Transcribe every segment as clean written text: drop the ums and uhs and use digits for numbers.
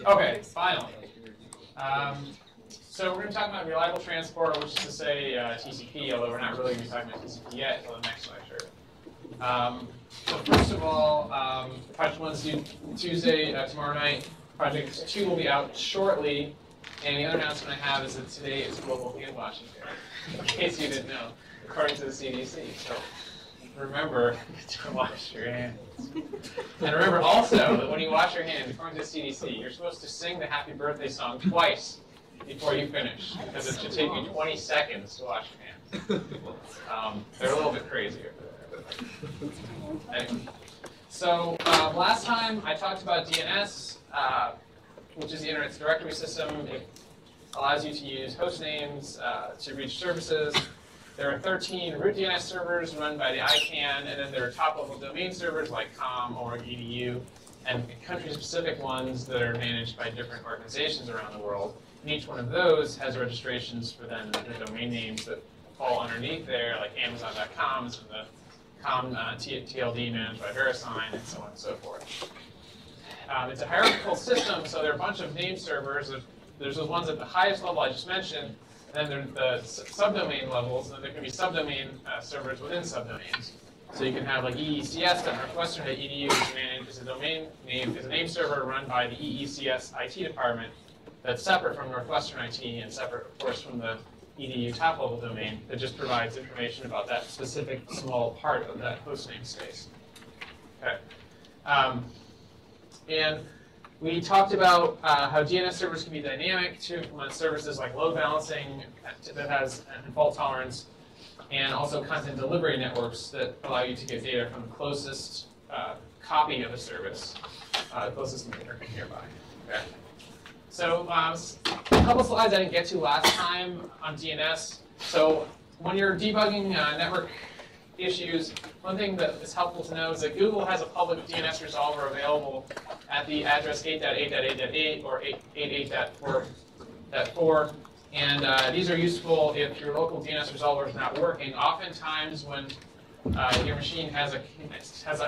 Okay, finally. So we're going to talk about reliable transport, which is to say TCP, although we're not really going to be talking about TCP yet until the next lecture. So first of all, Project 1 is due Tuesday, tomorrow night. Project 2 will be out shortly. And the other announcement I have is that today is Global Hand Washing Day, in case you didn't know, according to the CDC. So remember to wash your hands. And remember also that when you wash your hands, according to the CDC, you're supposed to sing the Happy Birthday song twice before you finish, because it should take you 20 seconds to wash your hands. They're a little bit crazy over there. Anyway. So last time I talked about DNS, which is the Internet's directory system. It allows you to use host names to reach services. There are 13 root DNS servers run by the ICANN, and then there are top-level domain servers like com, org, edu, and country-specific ones that are managed by different organizations around the world. And each one of those has registrations for then the domain names that fall underneath there, like Amazon.com is from the com TLD managed by VeriSign, and so on and so forth. It's a hierarchical system, so there are a bunch of name servers. There's those ones at the highest level I just mentioned, and then there's the subdomain levels, and there can be subdomain servers within subdomains. So you can have like eecs.northwestern.edu is a domain name, is a name server run by the EECS IT department that's separate from Northwestern IT and separate, of course, from the edu top-level domain that just provides information about that specific small part of that host namespace. Okay. And we talked about how DNS servers can be dynamic to implement services like load balancing that has fault tolerance, and also content delivery networks that allow you to get data from the closest copy of a service, the closest nearby. Okay. So a couple slides I didn't get to last time on DNS. So when you're debugging network issues, one thing that is helpful to know is that Google has a public DNS resolver available at the address 8.8.8.8 or 8.8.4.4. And these are useful if your local DNS resolver is not working. Oftentimes when your machine has a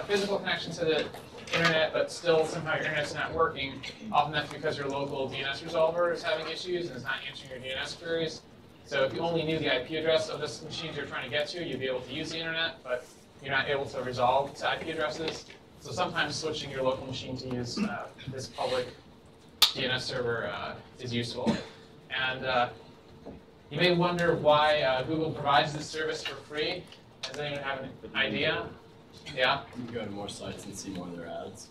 physical connection to the internet, but still somehow your internet's not working, often that's because your local DNS resolver is having issues and is not answering your DNS queries. So if you only knew the IP address of this machine you're trying to get to, you'd be able to use the internet, but you're not able to resolve to IP addresses. So sometimes switching your local machine to use this public DNS server is useful. And you may wonder why Google provides this service for free. Does anyone have an idea? Yeah? You can go to more sites and see more of their ads.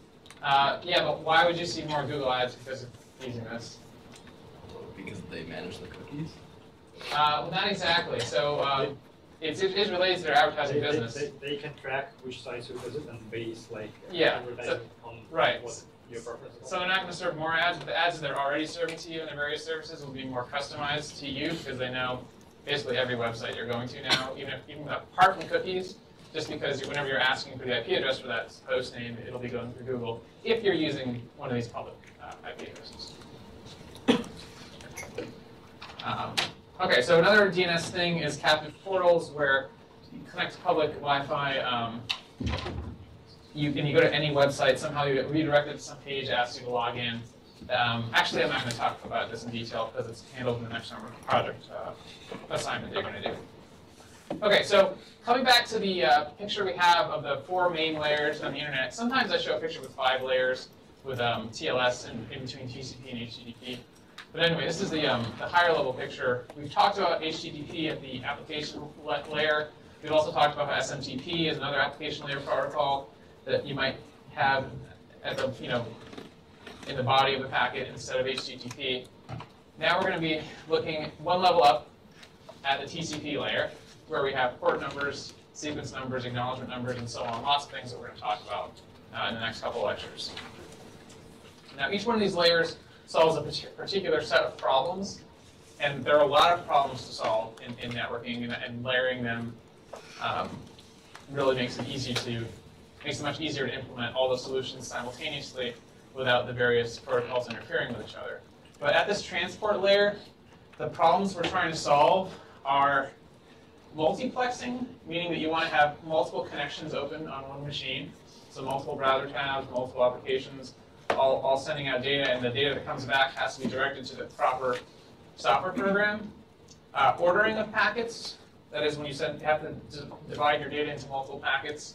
Yeah, but why would you see more Google ads because of using this? Because they manage the cookies? Well, not exactly. So it is related to their advertising business. They can track which sites you visit and base like So advertising on what your purpose is. So they're not going to serve more ads, but the ads that they're already serving to you in their various services will be more customized to you because they know basically every website you're going to now, even apart from cookies, just because whenever you're asking for the IP address for that host name, it'll be going through Google if you're using one of these public IP addresses. Okay, so another DNS thing is captive portals where you connect to public Wi-Fi. You go to any website, somehow you get redirected to some page, asks you to log in. Actually, I'm not going to talk about this in detail because it's handled in the next summer project assignment that you're going to do. Okay, so coming back to the picture we have of the 4 main layers on the internet. Sometimes I show a picture with 5 layers with TLS in between TCP and HTTP. But anyway, this is the higher level picture. We've talked about HTTP at the application layer. We've also talked about how SMTP is another application layer protocol that you might have at the in the body of the packet instead of HTTP. Now we're going to be looking one level up at the TCP layer, where we have port numbers, sequence numbers, acknowledgement numbers, and so on. Lots of things that we're going to talk about in the next couple of lectures. Now, each one of these layers solves a particular set of problems, and there are a lot of problems to solve in networking, and layering them really makes it much easier to implement all the solutions simultaneously without the various protocols interfering with each other. But at this transport layer, the problems we're trying to solve are multiplexing, meaning that you want to have multiple connections open on one machine, so multiple browser tabs, multiple applications, all sending out data, and the data that comes back has to be directed to the proper software program. Ordering of packets, that is when you have to divide your data into multiple packets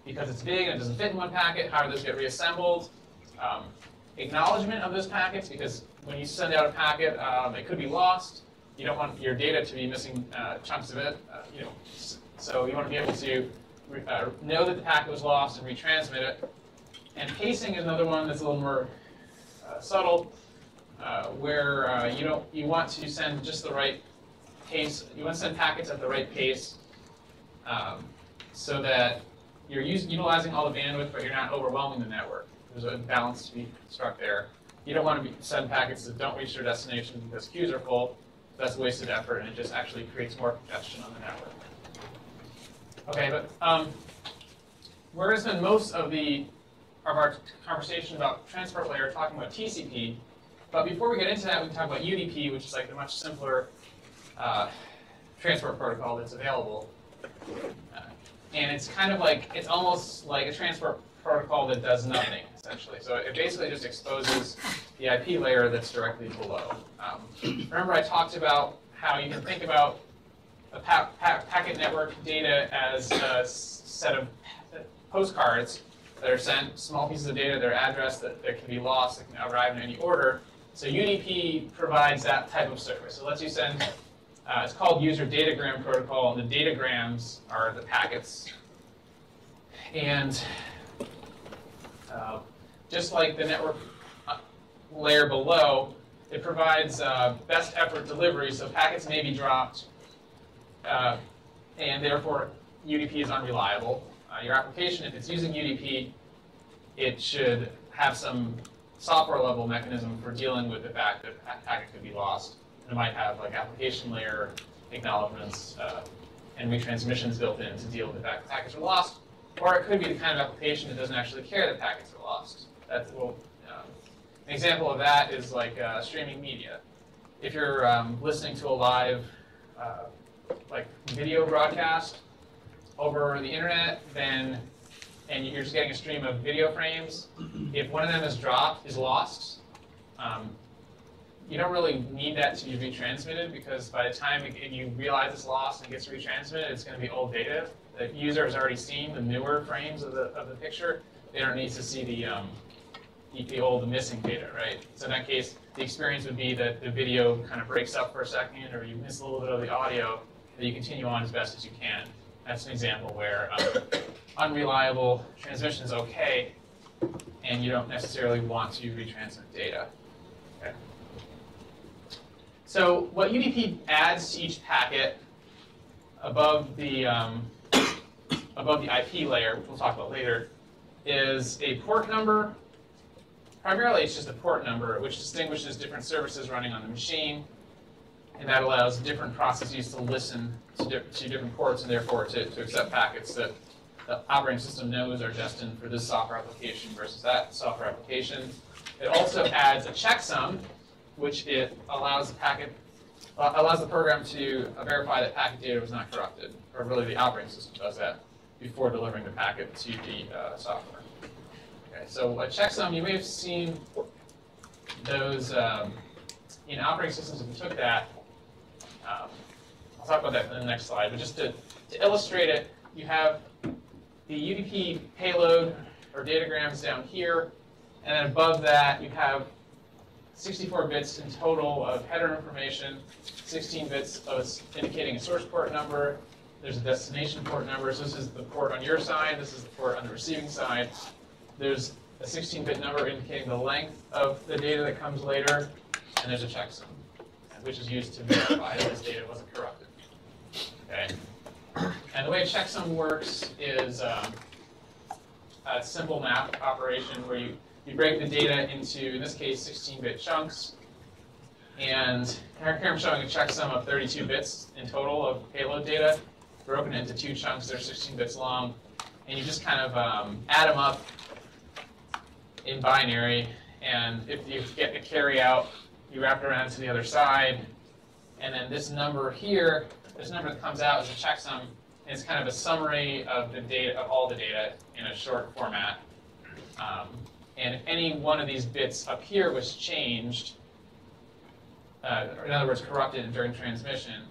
because it's big and it doesn't fit in one packet. How do those get reassembled? Acknowledgement of those packets, because when you send out a packet, it could be lost. You don't want your data to be missing chunks of it. So you want to be able to know that the packet was lost and retransmit it. And pacing is another one that's a little more subtle, where you want to send just the right pace. You want to send packets at the right pace, so that you're utilizing all the bandwidth, but you're not overwhelming the network. There's a balance to be struck there. You don't want to send packets that don't reach their destination because queues are full. That's wasted effort, and it just actually creates more congestion on the network. Okay, but we're going to spend most of our conversation about transport layer talking about TCP. But before we get into that, we can talk about UDP, which is like the much simpler transport protocol that's available. And it's kind of like, it's almost like a transport protocol that does nothing, essentially. So it basically just exposes the IP layer that's directly below. Remember I talked about how you can think about a packet network data as a set of postcards that are sent, small pieces of data, their address that can be lost, that can arrive in any order. So UDP provides that type of service. So it lets you send, it's called user datagram protocol, and the datagrams are the packets. And just like the network layer below, it provides best effort delivery, so packets may be dropped, and therefore UDP is unreliable. Your application, if it's using UDP, it should have some software level mechanism for dealing with the fact that a packet could be lost. And it might have like application layer acknowledgements and retransmissions built in to deal with the fact that packets are lost. Or it could be the kind of application that doesn't actually care that packets are lost. That's, well, an example of that is like streaming media. If you're listening to a live like video broadcast over the internet, then and you're just getting a stream of video frames, if one of them is dropped, is lost, you don't really need that to be retransmitted, because by the time you realize it's lost and it gets retransmitted, it's going to be old data. The user has already seen the newer frames of the picture. They don't need to see the old missing data, right? So in that case, the experience would be that the video kind of breaks up for a second, or you miss a little bit of the audio, that you continue on as best as you can. That's an example where unreliable transmission is okay, and you don't necessarily want to retransmit data. Okay. So what UDP adds to each packet above the IP layer, which we'll talk about later, is a port number. Primarily, it's just a port number, which distinguishes different services running on the machine, and that allows different processes to listen to different ports, and therefore to accept packets that the operating system knows are destined for this software application versus that software application. It also adds a checksum, which it allows the program to verify that packet data was not corrupted, or really the operating system does that before delivering the packet to the software. Okay, so a checksum, you may have seen those in operating systems. If you took that, I'll talk about that in the next slide, but just to illustrate it, you have the UDP payload or datagrams down here, and then above that you have 64 bits in total of header information, 16 bits of indicating a source port number. There's a destination port number, so this is the port on your side, this is the port on the receiving side. There's a 16-bit number indicating the length of the data that comes later, and there's a checksum, which is used to verify that this data wasn't corrupted. Okay. And the way a checksum works is a simple map operation where you break the data into, in this case, 16-bit chunks. And here I'm showing a checksum of 32 bits in total of payload data, broken into two chunks. They're 16 bits long. And you just kind of add them up in binary. And if you get a carry out, you wrap it around to the other side. And then this number here, this number that comes out is a checksum. It's kind of a summary of the data, of all the data in a short format. And if any one of these bits up here was changed, or in other words, corrupted during transmission,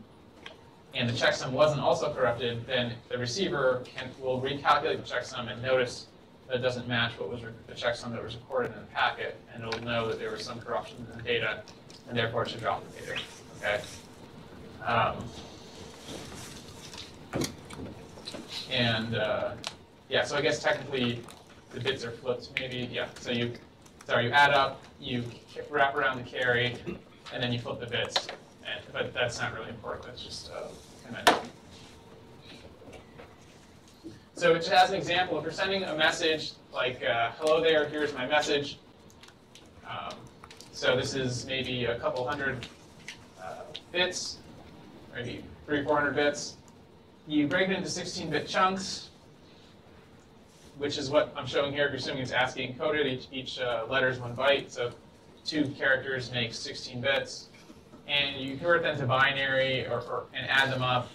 and the checksum wasn't also corrupted, then the receiver will recalculate the checksum and notice that it doesn't match what was the checksum that was recorded in the packet, and it'll know that there was some corruption in the data, and therefore it should drop the data. Okay. Yeah, so I guess technically the bits are flipped, maybe. Yeah. So you add up, you wrap around the carry, and then you flip the bits. But that's not really important. That's just convention. So just as an example, if you're sending a message like, hello there, here's my message. So this is maybe a couple hundred bits, maybe 300 or 400 bits. You break it into 16-bit chunks, which is what I'm showing here. If you're assuming it's ASCII encoded, each letter is 1 byte, so 2 characters make 16 bits. And you convert them to binary and add them up.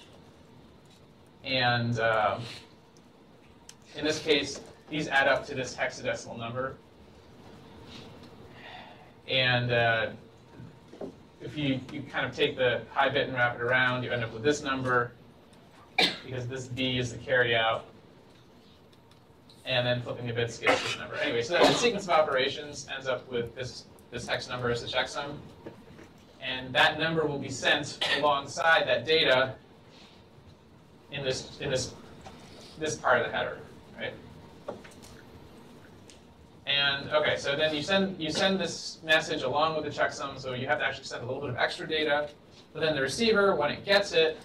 And in this case, these add up to this hexadecimal number. And if you kind of take the high bit and wrap it around, you end up with this number, because this B is the carry out. And then flipping the bits gets this number. Anyway, so that the sequence of operations ends up with this hex number as the checksum. And that number will be sent alongside that data in this part of the header, right? And okay, so then you send this message along with the checksum, so you have to actually send a little bit of extra data. But then the receiver, when it gets it,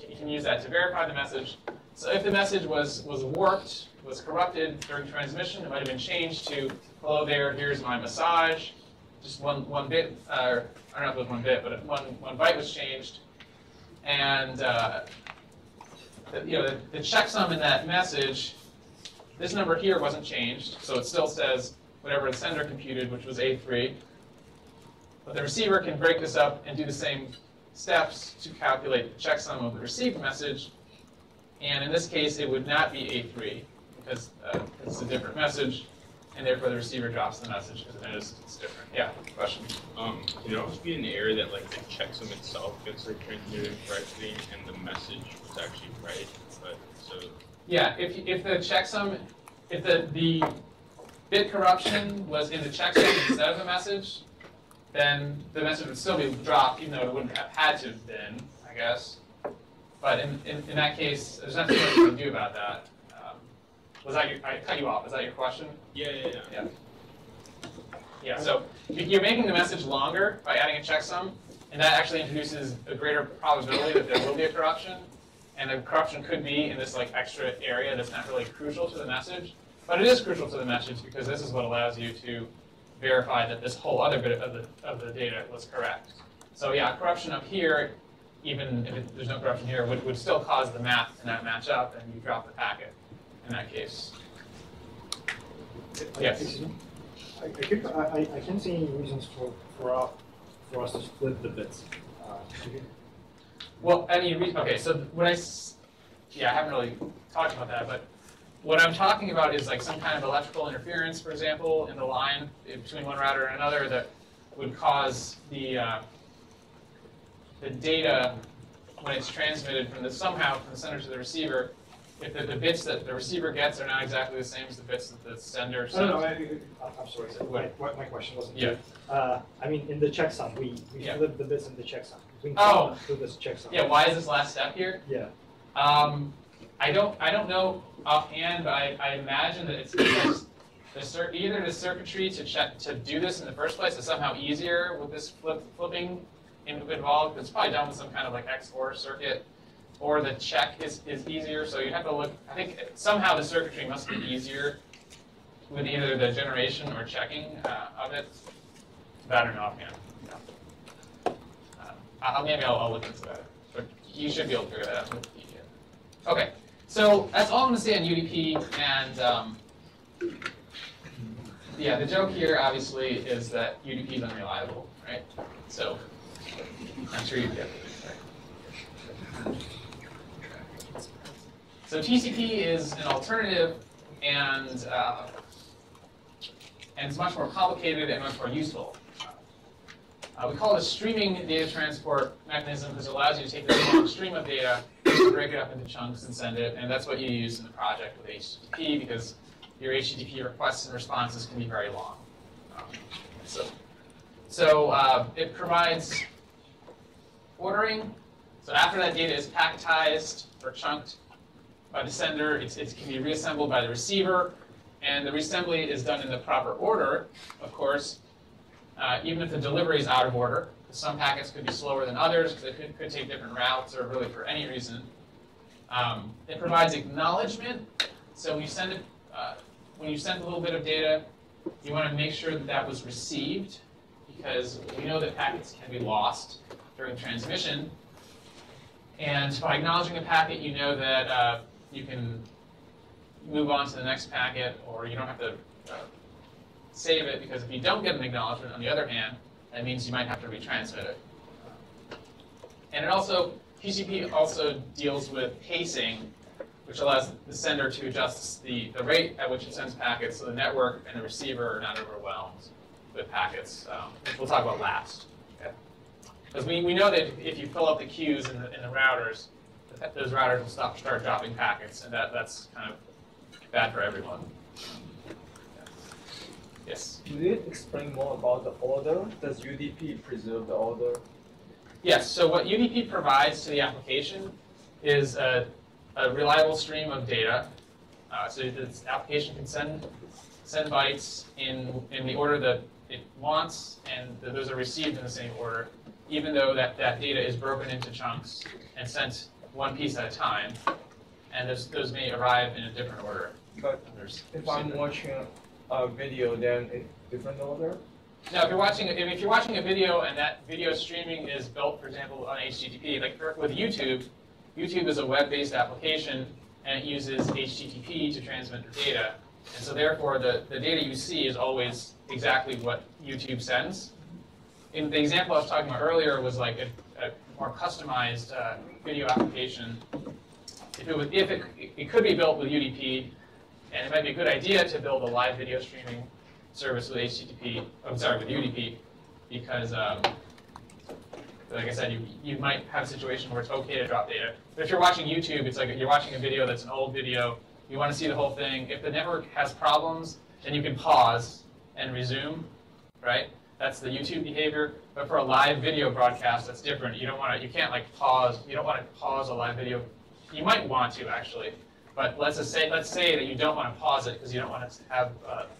you can use that to verify the message. So if the message was warped, was corrupted during transmission, it might have been changed to, hello there, here's my massage. Just one bit, I don't know if it was 1 bit, but one byte was changed. And the checksum in that message, this number here wasn't changed, so it still says whatever the sender computed, which was A3. But the receiver can break this up and do the same steps to calculate the checksum of the received message. And in this case, it would not be A3, because it's a different message, and therefore the receiver drops the message because it knows it's different. Yeah, question? Can it also be an error that like the checksum itself gets like transmitted correctly and the message was actually right? But so yeah, if the checksum, if the bit corruption was in the checksum instead of the message, then the message would still be dropped, even though it wouldn't have had to have been, I guess. But in that case, there's nothing you can do about that. I cut you off. Is that your question? Yeah. Yeah, so you're making the message longer by adding a checksum, and that actually introduces a greater probability that there will be a corruption. And the corruption could be in this like extra area that's not really crucial to the message. But it is crucial to the message because this is what allows you to verify that this whole other bit of the data was correct. So yeah, corruption up here, even if there's no corruption here, would still cause the math to not match up, and you drop the packet in that case. Yes? I can't see any reasons for us to split the bits. Well, I mean, okay, so when I haven't really talked about that, but what I'm talking about is like some kind of electrical interference, for example, in the line between one router and another that would cause the data, when it's transmitted somehow from the sender to the receiver, if the bits that the receiver gets are not exactly the same as the bits that the sender sends. No, I'm sorry. My question wasn't clear. I mean, in the checksum, we flip the bits in the checksum. We to this checksum. Yeah, why is this last step here? Yeah. I don't know offhand, but I imagine that it's because either the circuitry to do this in the first place is somehow easier with this flipping involved. It's probably done with some kind of like XOR circuit, or the check is easier. So you have to look. I think somehow the circuitry must be easier with either the generation or checking of it. But I don't know offhand. Maybe I'll look into that. But you should be able to figure that out with the Okay, so that's all I'm going to say on UDP. And yeah, the joke here obviously is that UDP is unreliable, right? So I'm sure you get it. Right? So TCP is an alternative, and and it's much more complicated and much more useful. We call it a streaming data transport mechanism because it allows you to take this long stream of data, break it up into chunks, and send it. And that's what you use in the project with HTTP because your HTTP requests and responses can be very long. So it provides ordering. So after that data is packetized or chunked by the sender, it can be reassembled by the receiver. And the reassembly is done in the proper order, of course. Even if the delivery is out of order, because some packets could be slower than others, because they could take different routes, or really for any reason. It provides acknowledgement. So when you send a little bit of data, you want to make sure that that was received, because we know that packets can be lost during transmission. And by acknowledging a packet, you know that you can move on to the next packet, or you don't have to save it, because if you don't get an acknowledgement, on the other hand, that means you might have to retransmit it. And it also, TCP also deals with pacing, which allows the sender to adjust the rate at which it sends packets so the network and the receiver are not overwhelmed with packets, which we'll talk about last. Because we know that if you fill up the queues in the routers, those routers will start dropping packets, and that's kind of bad for everyone. Yes? Could you explain more about the order? Does UDP preserve the order? Yes, so what UDP provides to the application is a reliable stream of data. So the application can send bytes in the order that it wants, and those are received in the same order, even though that data is broken into chunks and sent one piece at a time. And those may arrive in a different order. But if I'm watching a video, then in different order? No, if you're watching a video and that video streaming is built, for example, on HTTP, like with YouTube, YouTube is a web-based application and it uses HTTP to transmit the data. And so therefore, the data you see is always exactly what YouTube sends. In the example I was talking about earlier was like a more customized video application. If it could be built with UDP, and it might be a good idea to build a live video streaming service with HTTP. I'm sorry, with UDP, because like I said, you might have a situation where it's okay to drop data. But if you're watching YouTube, it's like you're watching a video that's an old video. You want to see the whole thing. If the network has problems, then you can pause and resume, right? That's the YouTube behavior. But for a live video broadcast, that's different. You can't like pause. You don't want to pause a live video. You might want to actually. But let's say that you don't want to pause it because you don't want to have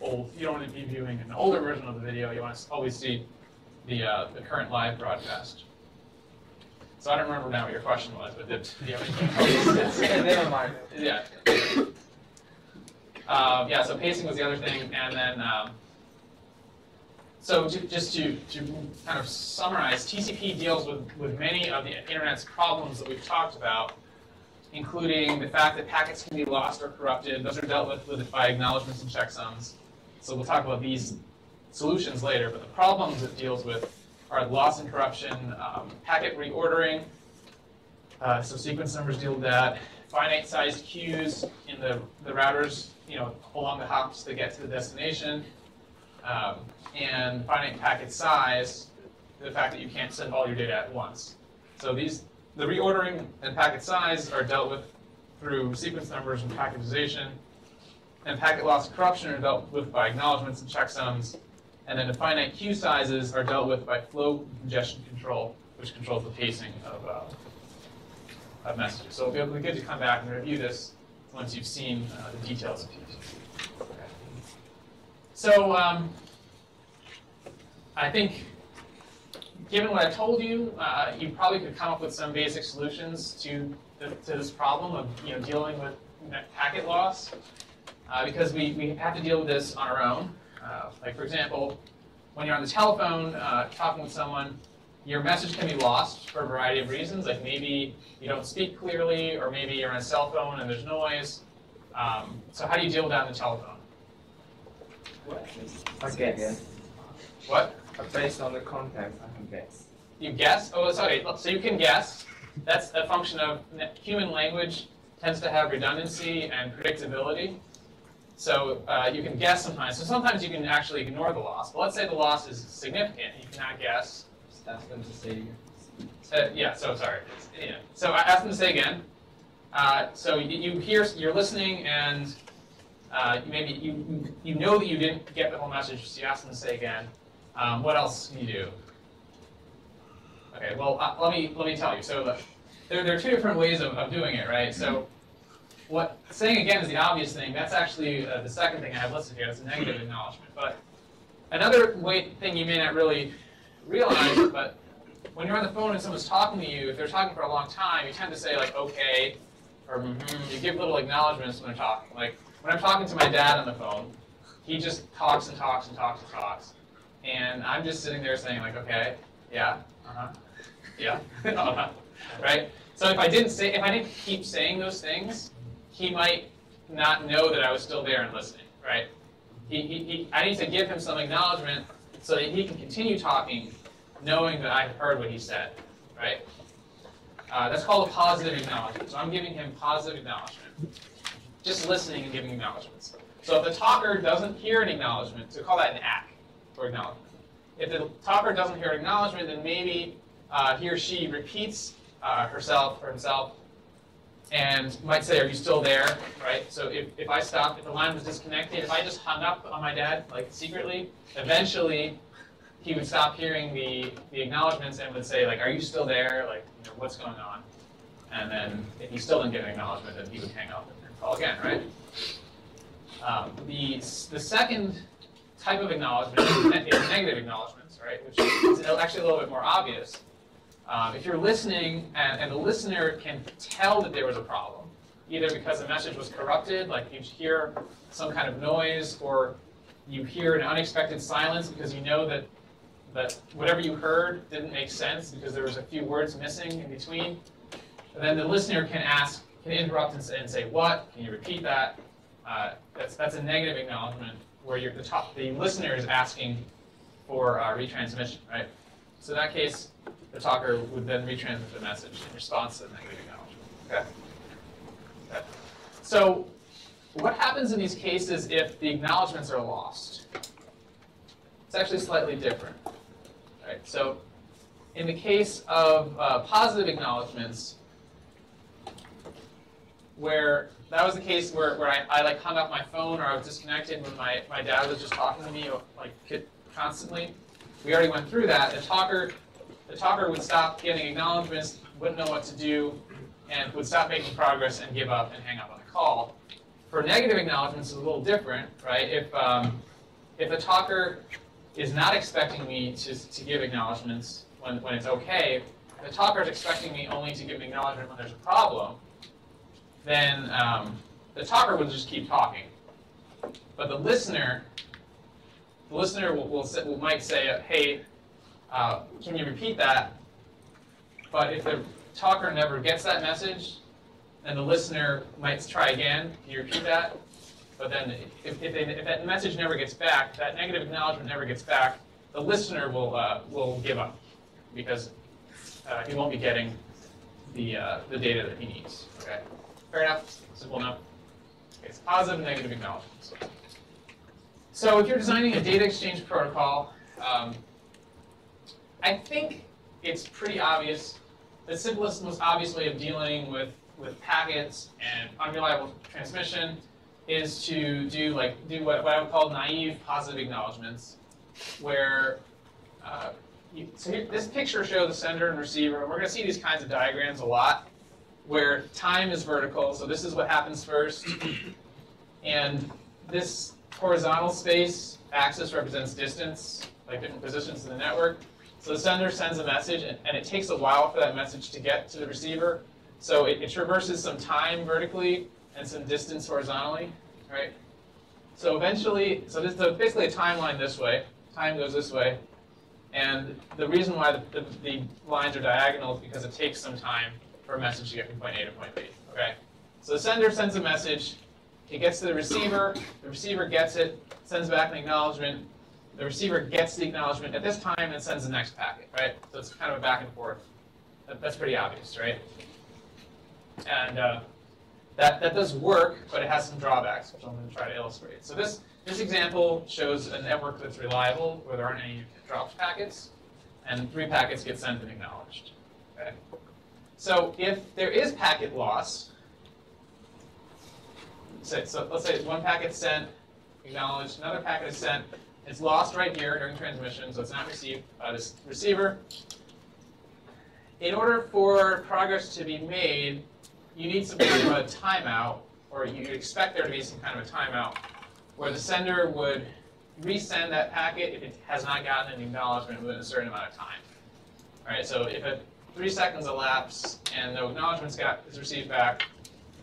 you don't want to be viewing an older version of the video. You want to always see the current live broadcast. So I don't remember now what your question was, but did you have anything? Never mind. Yeah. Yeah. So pacing was the other thing, and then so just to kind of summarize, TCP deals with many of the internet's problems that we've talked about, including the fact that packets can be lost or corrupted. Those are dealt with by acknowledgements and checksums. So we'll talk about these solutions later, but the problems it deals with are loss and corruption, packet reordering, so sequence numbers deal with that, finite-sized queues in the routers, along the hops that get to the destination, and finite packet size, the fact that you can't send all your data at once. So the reordering and packet size are dealt with through sequence numbers and packetization, and packet loss and corruption are dealt with by acknowledgements and checksums, and then the finite queue sizes are dealt with by flow congestion control, which controls the pacing of messages. So it'll be good to come back and review this once you've seen the details of TCP. Okay. So I think, given what I told you, you probably could come up with some basic solutions to this problem of dealing with packet loss, because we have to deal with this on our own. Like for example, when you're on the telephone talking with someone, your message can be lost for a variety of reasons. Like maybe you don't speak clearly, or maybe you're on a cell phone and there's noise. So how do you deal with that on the telephone? I guess. What? Based on the context, I can guess. You guess? Oh, sorry. So you can guess. That's a function of human language tends to have redundancy and predictability. So you can guess sometimes. So sometimes you can actually ignore the loss. But let's say the loss is significant. You cannot guess. Just ask them to say again. Yeah. So sorry. Yeah. So I ask them to say again. So you're listening, and maybe you know that you didn't get the whole message. So you ask them to say again. What else can you do? Okay. Well, let me tell you. So there are two different ways of doing it, right? So saying again is the obvious thing. That's actually the second thing I have listed here. That's a negative acknowledgement. But another thing you may not really realize, but when you're on the phone and someone's talking to you, if they're talking for a long time, you tend to say like okay, or mm-hmm. You give little acknowledgments when they're talking. Like when I'm talking to my dad on the phone, he just talks and talks and talks and talks, and I'm just sitting there saying like okay, yeah, yeah, right. So if I didn't keep saying those things, he might not know that I was still there and listening, right? I need to give him some acknowledgement so that he can continue talking, knowing that I heard what he said, right? That's called a positive acknowledgement. So I'm giving him positive acknowledgement, just listening and giving acknowledgements. So if the talker doesn't hear an acknowledgement, so call that an act for acknowledgement. If the talker doesn't hear an acknowledgement, then maybe he or she repeats herself or himself and might say, are you still there, right? So if I stopped, if the line was disconnected, if I just hung up on my dad, like secretly, eventually he would stop hearing the acknowledgments and would say, like, are you still there? Like, what's going on? And then if he still didn't get an acknowledgement, then he would hang up and call again, right? The second type of acknowledgement is negative acknowledgments, right? Which is actually a little bit more obvious. If you're listening and the listener can tell that there was a problem, either because the message was corrupted, like you hear some kind of noise, or you hear an unexpected silence because you know that whatever you heard didn't make sense because there was a few words missing in between, and then the listener can interrupt and say, what? Can you repeat that? That's a negative acknowledgement where the listener is asking for retransmission, right? So in that case, the talker would then retransmit the message in response to the negative acknowledgement. Okay. So what happens in these cases if the acknowledgements are lost? It's actually slightly different. Right? So in the case of positive acknowledgements, where that was the case where I like hung up my phone or I was disconnected when my dad was just talking to me like constantly. We already went through that. The talker would stop getting acknowledgments, wouldn't know what to do, and would stop making progress and give up and hang up on the call. For negative acknowledgments, it's a little different, right? If the talker is not expecting me to give acknowledgments when it's okay, if the talker is expecting me only to give an acknowledgement when there's a problem, then the talker will just keep talking. But the listener might say, hey, can you repeat that? But if the talker never gets that message, then the listener might try again. Can you repeat that? But then if that message never gets back, that negative acknowledgement never gets back, the listener will give up because he won't be getting the data that he needs. Okay, fair enough. Simple enough. Okay, it's positive and negative acknowledgements. So if you're designing a data exchange protocol, I think it's pretty obvious. The simplest, most obvious way of dealing with packets and unreliable transmission is to do what I would call naive positive acknowledgements, where this picture shows the sender and receiver, and we're going to see these kinds of diagrams a lot, where time is vertical, so this is what happens first, and this horizontal space axis represents distance, like different positions in the network. So the sender sends a message, and it takes a while for that message to get to the receiver. So it traverses some time vertically and some distance horizontally, right? So eventually, so this is basically a timeline this way. Time goes this way. And the reason why the lines are diagonal is because it takes some time for a message to get from point A to point B, okay? So the sender sends a message. It gets to the receiver gets it, sends back an acknowledgement. The receiver gets the acknowledgement at this time and sends the next packet, right? So it's kind of a back and forth. That's pretty obvious, right? And That does work, but it has some drawbacks, which I'm going to try to illustrate. So this example shows a network that's reliable, where there aren't any dropped packets, and 3 packets get sent and acknowledged. Okay? So if there is packet loss, so let's say 1 packet sent, acknowledged, another packet is sent, it's lost right here during transmission, so it's not received by this receiver. In order for progress to be made, you need some kind of a timeout, or you expect there to be some kind of a timeout, where the sender would resend that packet if it has not gotten an acknowledgement within a certain amount of time. All right, so if 3 seconds elapse and no acknowledgement is received back,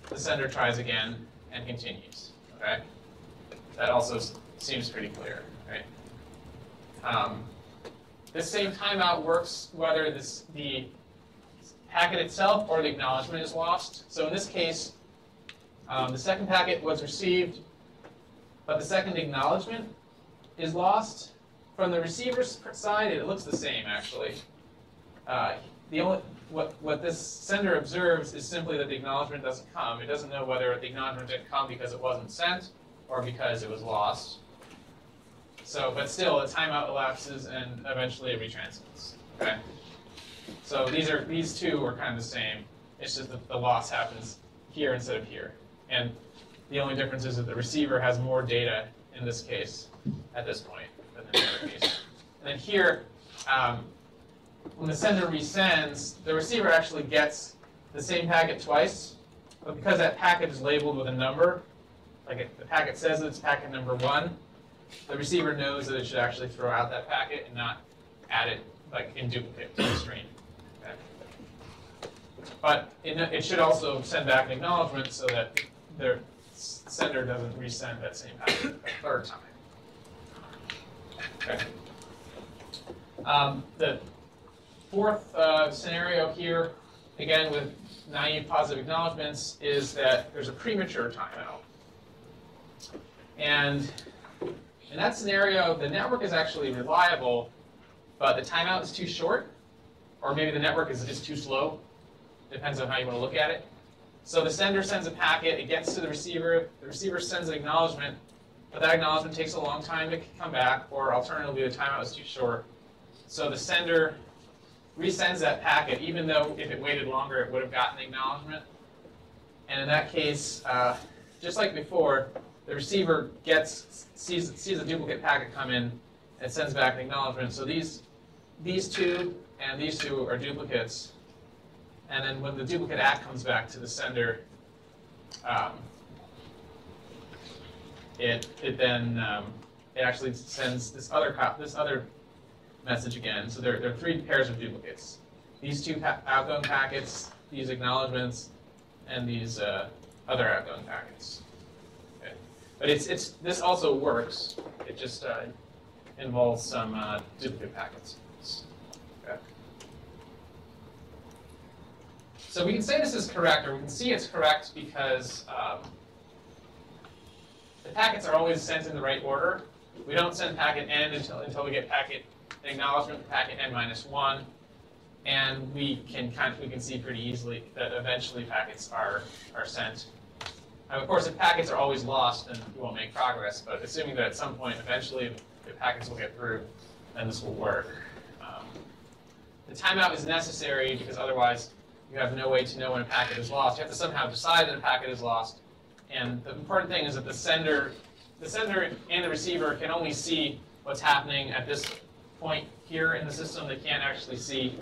the sender tries again and continues. Okay, that also seems pretty clear, right? This same timeout works whether the packet itself or the acknowledgement is lost. So in this case, the second packet was received, but the second acknowledgement is lost. From the receiver's side, it looks the same actually. What this sender observes is simply that the acknowledgement doesn't come. It doesn't know whether the acknowledgement didn't come because it wasn't sent or because it was lost. So, but still, a timeout elapses and eventually it retransmits. Okay. So these two are kind of the same. It's just that the loss happens here instead of here, and the only difference is that the receiver has more data in this case at this point than in the other case. And then here, when the sender resends, the receiver actually gets the same packet twice, but because that packet is labeled with a number, like the packet says it's packet number 1, the receiver knows that it should actually throw out that packet and not add it like in duplicate to the stream. Okay. But it should also send back an acknowledgement so that the sender doesn't resend that same packet a third time. Okay. The fourth scenario here, again with naive positive acknowledgements, is that there's a premature timeout. And in that scenario, the network is actually reliable, but the timeout is too short, or maybe the network is too slow. Depends on how you want to look at it. So the sender sends a packet, it gets to the receiver sends an acknowledgement, but that acknowledgement takes a long time to come back, or alternatively the timeout is too short. So the sender resends that packet, even though if it waited longer, it would have gotten the acknowledgement. And in that case, just like before, the receiver sees a duplicate packet come in and sends back an acknowledgement. So these two and these two are duplicates. And then when the duplicate ACK comes back to the sender, it actually sends this other message again. So there are 3 pairs of duplicates. These 2 outgoing packets, these acknowledgements, and these other outgoing packets. Okay. But this also works. It just involves some duplicate packets. Okay. So we can say this is correct, or we can see it's correct because the packets are always sent in the right order. We don't send packet n until we get packet acknowledgement for packet n-1, and we can see pretty easily that eventually packets are sent. And of course, if packets are always lost, then we won't make progress. But assuming that at some point, eventually, the packets will get through, then this will work. The timeout is necessary because otherwise, you have no way to know when a packet is lost. You have to somehow decide that a packet is lost. And the important thing is that the sender and the receiver can only see what's happening at this point here in the system. They can't actually see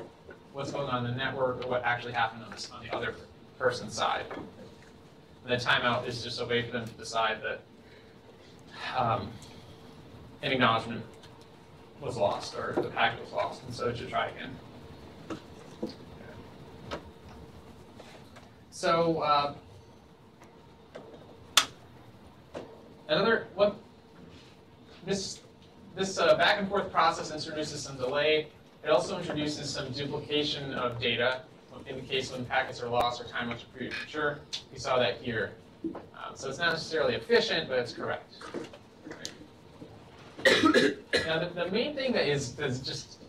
what's going on in the network or what actually happened on the other person's side. And the timeout is just a way for them to decide that an acknowledgement was lost or the packet was lost, and so it should try again. So this back and forth process introduces some delay. It also introduces some duplication of data in the case when packets are lost or timeouts are premature. We saw that here. So it's not necessarily efficient, but it's correct. Right. Now the main thing that's just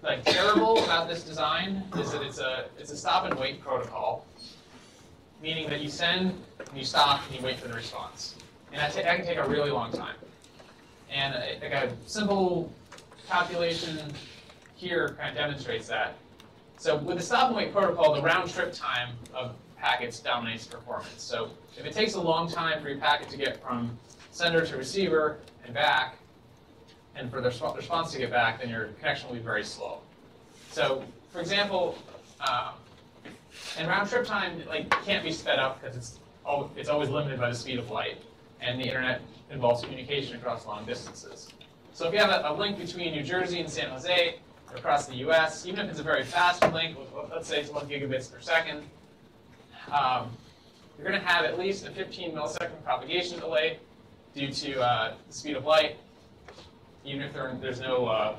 like terrible about this design is that it's a stop and wait protocol. meaning that you send, and you stop, and you wait for the response. And that can take a really long time. And like a simple calculation here kind of demonstrates that. So with the stop and wait protocol, the round trip time of packets dominates performance. So if it takes a long time for your packet to get from sender to receiver and back, and for the response to get back, then your connection will be very slow. So for example, and round trip time can't be sped up because it's always limited by the speed of light, and the internet involves communication across long distances. So if you have a link between New Jersey and San Jose, or across the US, even if it's a very fast link, let's say it's 1 gigabits per second, you're going to have at least a 15 millisecond propagation delay due to the speed of light, even if there's no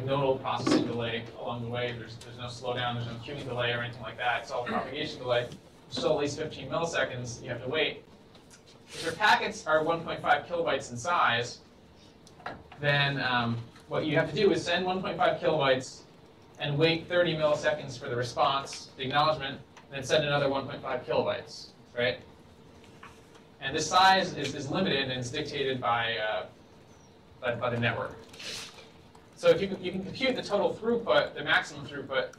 nodal processing delay along the way. There's no slowdown, there's no queuing delay or anything like that. It's all propagation delay. Still at least 15 milliseconds you have to wait. If your packets are 1.5 kilobytes in size, then what you have to do is send 1.5 kilobytes and wait 30 milliseconds for the response, the acknowledgement, and then send another 1.5 kilobytes, right? And this size is limited and it's dictated by the network. So if you can compute the total throughput, the maximum throughput,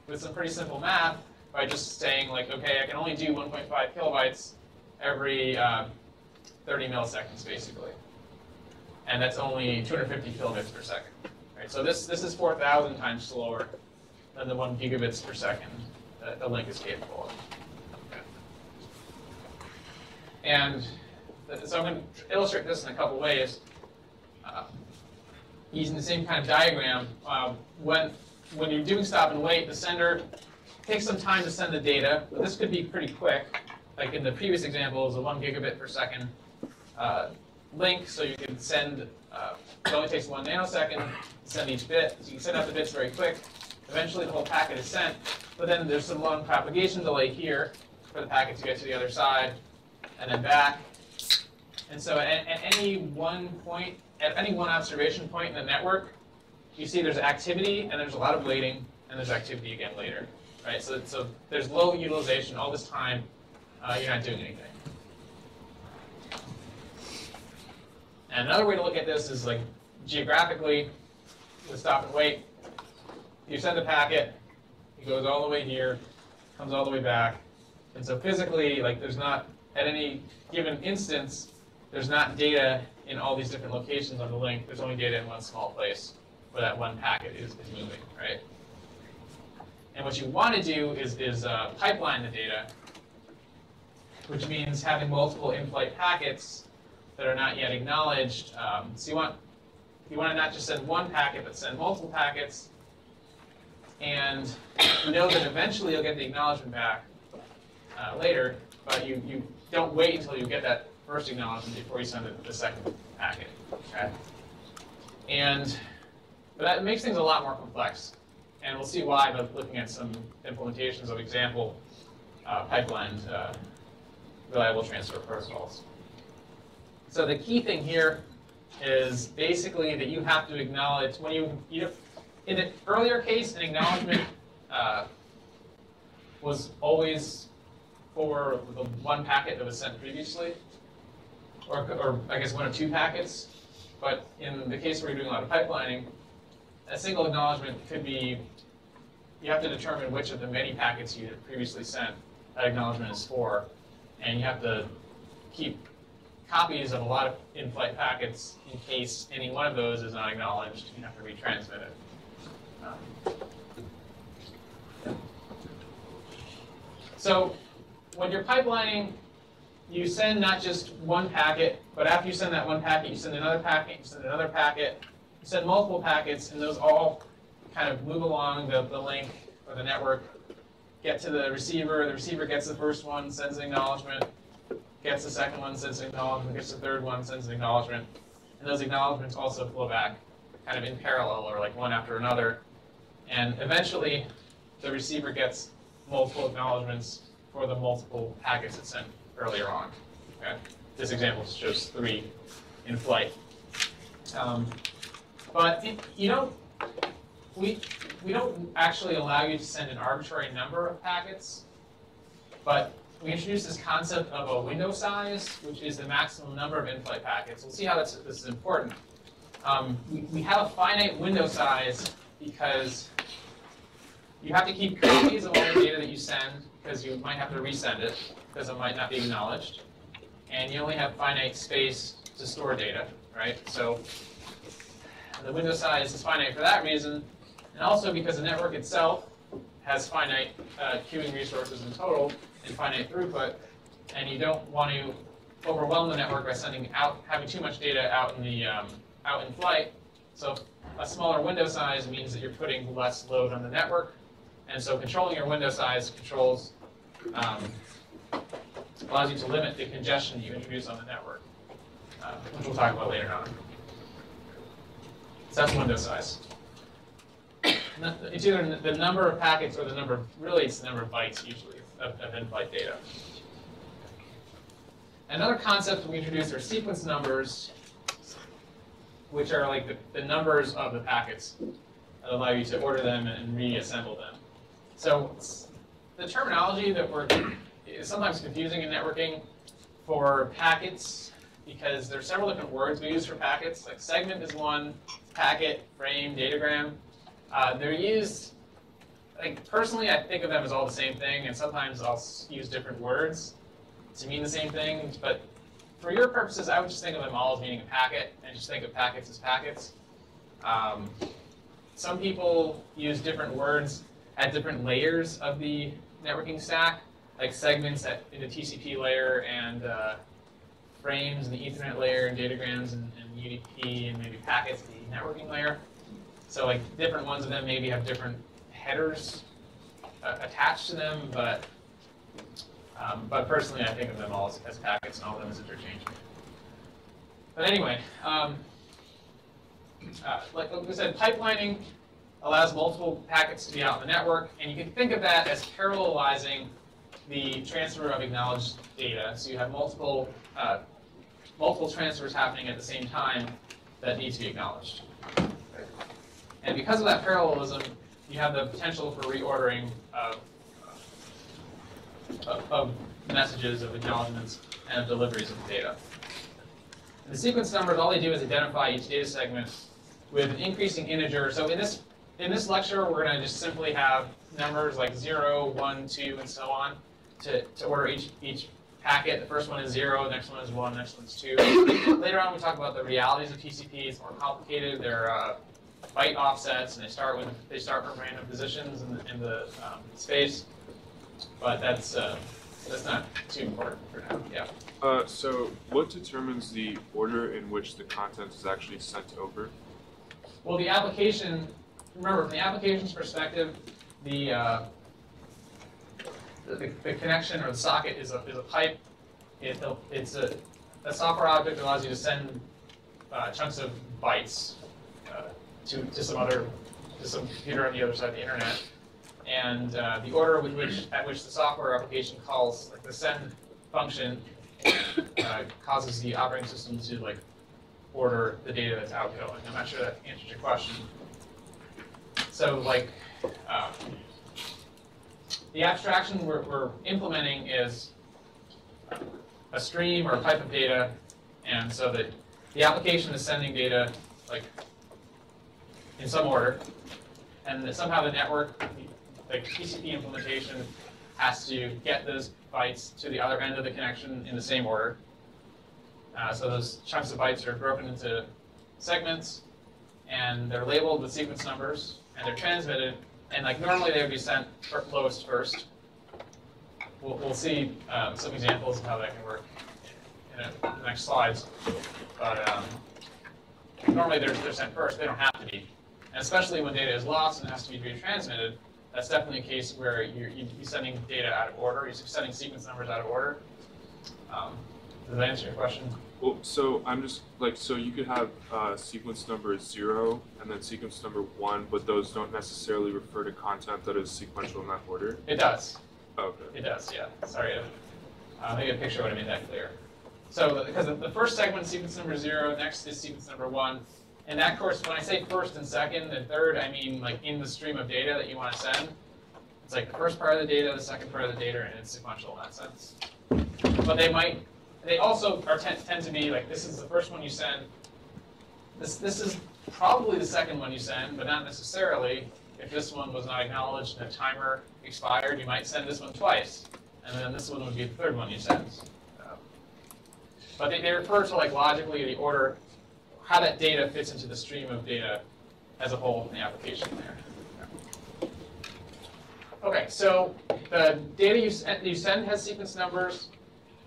with some pretty simple math by just saying okay, I can only do 1.5 kilobytes every 30 milliseconds, basically. And that's only 250 kilobits per second. Right? So this is 4,000 times slower than the 1 gigabits per second that the link is capable of. Okay. And so I'm going to illustrate this in a couple ways. Using the same kind of diagram, when you're doing stop and wait, the sender takes some time to send the data, but this could be pretty quick. Like in the previous example, it was a 1 gigabit per second link, so you can send, it only takes 1 nanosecond to send each bit, so you can send out the bits very quick. Eventually the whole packet is sent, but then there's some long propagation delay here for the packet to get to the other side and then back. And so at any one point, at any one observation point in the network, you see there's activity and there's a lot of waiting and there's activity again later, right? So there's low utilization all this time. You're not doing anything. And another way to look at this is geographically, with stop and wait. You send a packet, it goes all the way here, comes all the way back. And so physically, there's not, at any given instance, there's not data in all these different locations on the link. There's only data in one small place where that one packet is moving, right? And what you want to do is pipeline the data, which means having multiple in-flight packets that are not yet acknowledged. So you want to not just send one packet, but send multiple packets, and you know that eventually you'll get the acknowledgement back later, but you don't wait until you get that first acknowledgement before you send the second packet. Okay? But that makes things a lot more complex, and we'll see why by looking at some implementations of example pipelined reliable transfer protocols. So the key thing here is basically that you have to acknowledge when you in the earlier case, an acknowledgement was always for the one packet that was sent previously, or I guess 1 or 2 packets. But in the case where you're doing a lot of pipelining, a single acknowledgement could be, you have to determine which of the many packets you had previously sent that acknowledgement is for, and you have to keep copies of a lot of in-flight packets in case any one of those is not acknowledged. You have to retransmit it. So when you're pipelining, you send not just one packet, but after you send that one packet, you send another packet, you send another packet, you send multiple packets, and those all kind of move along the link or the network, get to the receiver gets the first one, sends an acknowledgement, gets the second one, sends an acknowledgement, gets the third one, sends an acknowledgement, and those acknowledgements also flow back kind of in parallel or one after another, and eventually the receiver gets multiple acknowledgements for the multiple packets it sent earlier on. Okay? This example shows 3 in flight. But we don't actually allow you to send an arbitrary number of packets But we introduced this concept of a window size, which is the maximum number of in-flight packets. We'll see how this is important. We have a finite window size because you have to keep copies of all the data that you send, because you might have to resend it, because it might not be acknowledged. And you only have finite space to store data, right? So the window size is finite for that reason, and also because the network itself has finite queuing resources in total and finite throughput, and you don't want to overwhelm the network by having too much data out in flight. So a smaller window size means that you're putting less load on the network, and so controlling your window size allows you to limit the congestion you introduce on the network, which we'll talk about later on. So that's window size. It's either the number of packets or it's the number of bytes usually of in-flight data. Another concept we introduced are sequence numbers, which are like the numbers of the packets that allow you to order them and reassemble them. So the terminology is sometimes confusing in networking for packets, because there are several different words we use for packets. Like segment is one, packet, frame, datagram. They're used, personally, I think of them as all the same thing, and sometimes I'll use different words to mean the same thing. But for your purposes, I would just think of them all as meaning a packet, and just think of packets as packets. Some people use different words at different layers of the networking stack, like segments in the TCP layer, and frames in the Ethernet layer, and datagrams and UDP, and maybe packets in the networking layer. So like different ones of them maybe have different headers attached to them, but personally I think of them all as packets, and all of them as interchangeable. But anyway, like I said, pipelining allows multiple packets to be out in the network, and you can think of that as parallelizing the transfer of acknowledged data. So you have multiple transfers happening at the same time that need to be acknowledged. And because of that parallelism, you have the potential for reordering of messages, of acknowledgements, and of deliveries of the data. And the sequence numbers, all they do is identify each data segment with an increasing integer. So in this lecture, we're going to just simply have numbers like 0, 1, 2, and so on to order each packet. The first one is 0, the next one is 1, the next one is 2. Later on, we talk about the realities of TCP. It's more complicated. They're byte offsets, and they start from random positions in the space. But that's not too important for now. Yeah. So what determines the order in which the content is actually sent over? Well, the application. Remember, from the application's perspective, the connection or the socket is a pipe. It's a software object that allows you to send chunks of bytes to some computer on the other side of the internet, and the order at which the software application calls the send function causes the operating system to order the data that's outgoing. I'm not sure that answers your question. So the abstraction we're implementing is a stream or a pipe of data, and so that the application is sending data in some order, and that somehow the network, the TCP implementation, has to get those bytes to the other end of the connection in the same order. So those chunks of bytes are broken into segments, and they're labeled with sequence numbers, and they're transmitted, and normally they would be sent lowest first. We'll see some examples of how that can work in the next slides, but normally they're sent first. They don't have to be, and especially when data is lost and has to be retransmitted, that's definitely a case where you're sending data out of order. You're sending sequence numbers out of order. Does that answer your question? Well, so I'm just so you could have sequence number 0 and then sequence number 1, but those don't necessarily refer to content that is sequential in that order? It does. Okay. It does, yeah. Sorry, maybe a picture would have made that clear. So, because the first segment is sequence number 0, next is sequence number 1. And that, of course, when I say first and second and third, I mean in the stream of data that you want to send. It's like the first part of the data, the second part of the data, and it's sequential in that sense. But they also tend to be like, this is the first one you send. This is probably the second one you send, but not necessarily. If this one was not acknowledged and a timer expired, you might send this one twice, and then this one would be the third one you send. But they refer to like logically the order, how that data fits into the stream of data as a whole in the application there. Okay, so the data you send has sequence numbers,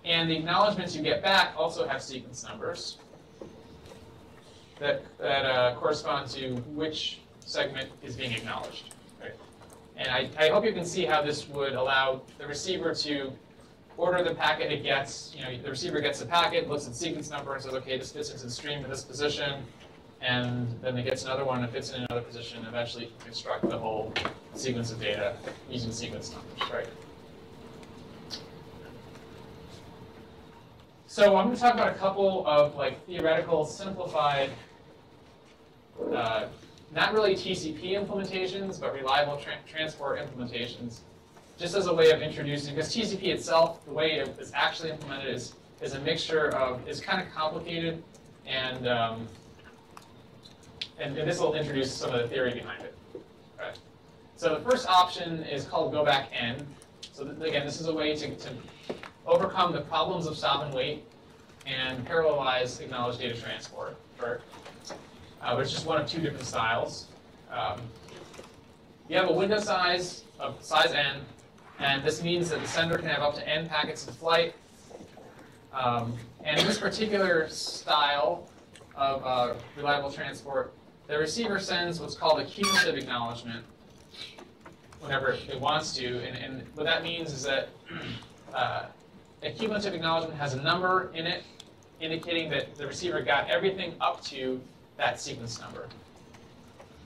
and the acknowledgments you get back also have sequence numbers that correspond to which segment is being acknowledged. Right? And I hope you can see how this would allow the receiver to order the packet it gets. The receiver gets the packet, looks at the sequence number, and says, okay, this fits into the stream in this position. And then it gets another one that fits in another position, and eventually construct the whole sequence of data using sequence numbers, right? So I'm going to talk about a couple of like theoretical, simplified, not really TCP implementations, but reliable transport implementations, just as a way of introducing, because TCP itself, the way it is actually implemented is a mixture of, is kind of complicated, and this will introduce some of the theory behind it. Right. So the first option is called go back N. So again, this is a way to overcome the problems of stop and wait and parallelize acknowledged data transport. But it's just one of two different styles. You have a window size of size n, and this means that the sender can have up to n packets in flight. And in this particular style of reliable transport, the receiver sends what's called a cumulative acknowledgement whenever it wants to. And what that means is that a cumulative acknowledgement has a number in it indicating that the receiver got everything up to that sequence number.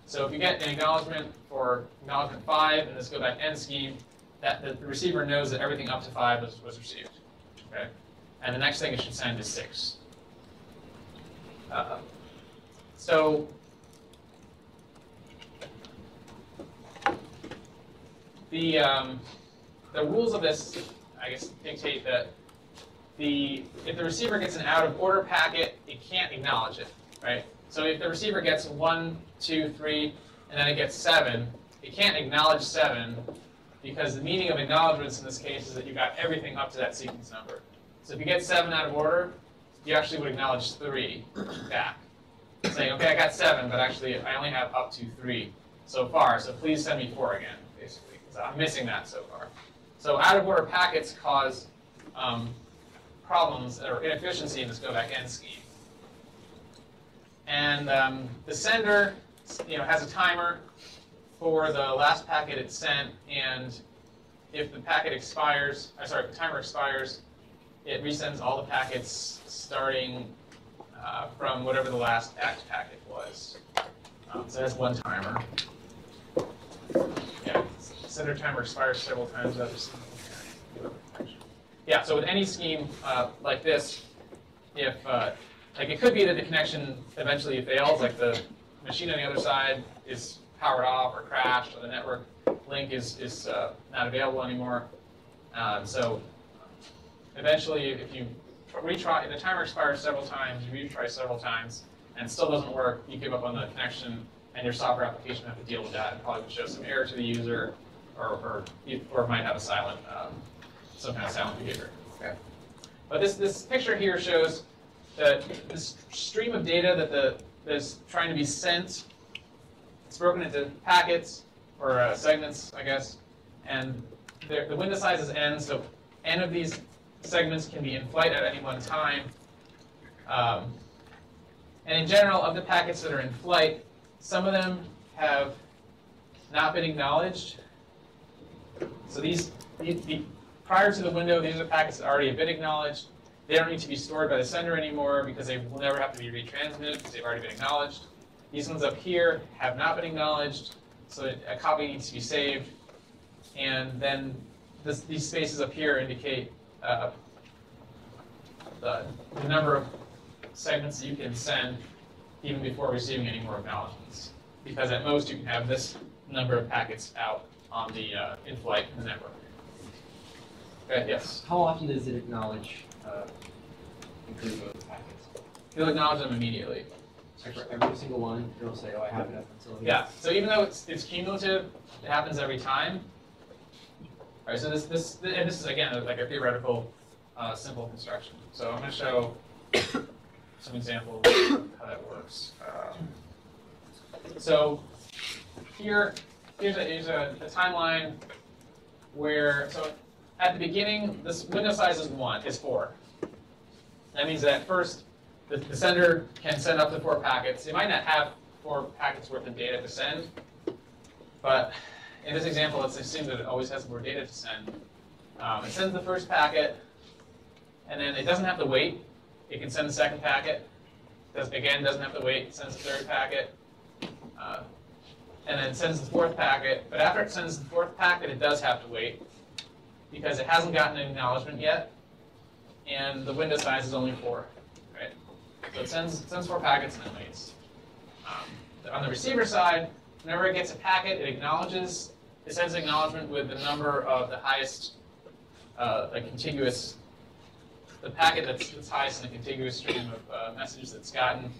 So if you get an acknowledgement for acknowledgement 5 in this go back N scheme, that the receiver knows that everything up to 5 was received. Okay? And the next thing it should send is 6. So the rules of this, I guess, dictate that if the receiver gets an out of order packet, it can't acknowledge it, right? So if the receiver gets 1, 2, 3, and then it gets 7, it can't acknowledge 7 because the meaning of acknowledgements in this case is that you got everything up to that sequence number. So if you get 7 out of order, you actually would acknowledge 3 back, saying, okay, I got 7, but actually I only have up to 3 so far, so please send me 4 again, basically, because I'm missing that so far. So out of order packets cause problems or inefficiency in this go back N scheme. And the sender, has a timer for the last packet it sent, and if the packet expires, the timer expires, it resends all the packets starting from whatever the last ACT packet was. So that's one timer. Yeah, sender timer expires several times without receiving. Yeah, so with any scheme like this, if it could be that the connection eventually fails, like the machine on the other side is powered off or crashed, or the network link is not available anymore. So eventually, if you retry, the timer expires several times, you retry several times, and it still doesn't work, you give up on the connection, and your software application have to deal with that, and probably would show some error to the user, or might have a silent, some kind of silent behavior. Okay. But this picture here shows that this stream of data that is trying to be sent, it's broken into packets, or segments, I guess, and the window size is n, so n of these segments can be in flight at any one time. And in general, of the packets that are in flight, some of them have not been acknowledged. So prior to the window, these are the packets that already have been acknowledged. They don't need to be stored by the sender anymore because they will never have to be retransmitted because they've already been acknowledged. These ones up here have not been acknowledged, so a copy needs to be saved. And then these spaces up here indicate the number of segments that you can send even before receiving any more acknowledgements. Because at most you can have this number of packets out on the in-flight in the network. Okay, yes. How often does it acknowledge improvement of packets? You'll acknowledge them immediately. So for every single one, it'll say, oh, I have enough until here. Yeah. So even though it's cumulative, it happens every time. All right. So this is again like a theoretical simple construction. So I'm going to show some examples of how that works. So here's a timeline where at the beginning this window size is 4. That means that first the sender can send up to 4 packets. It might not have 4 packets worth of data to send, but in this example, let's assume that it always has more data to send. It sends the first packet, and then it doesn't have to wait. It can send the second packet. Again, doesn't have to wait. It sends the third packet, and then sends the 4th packet. But after it sends the 4th packet, it does have to wait because it hasn't gotten an acknowledgement yet, and the window size is only 4. Right? So it sends 4 packets and then waits. On the receiver side, whenever it gets a packet, it sends an acknowledgement with the number of the highest, contiguous, the packet that's highest in the contiguous stream of messages that's gotten.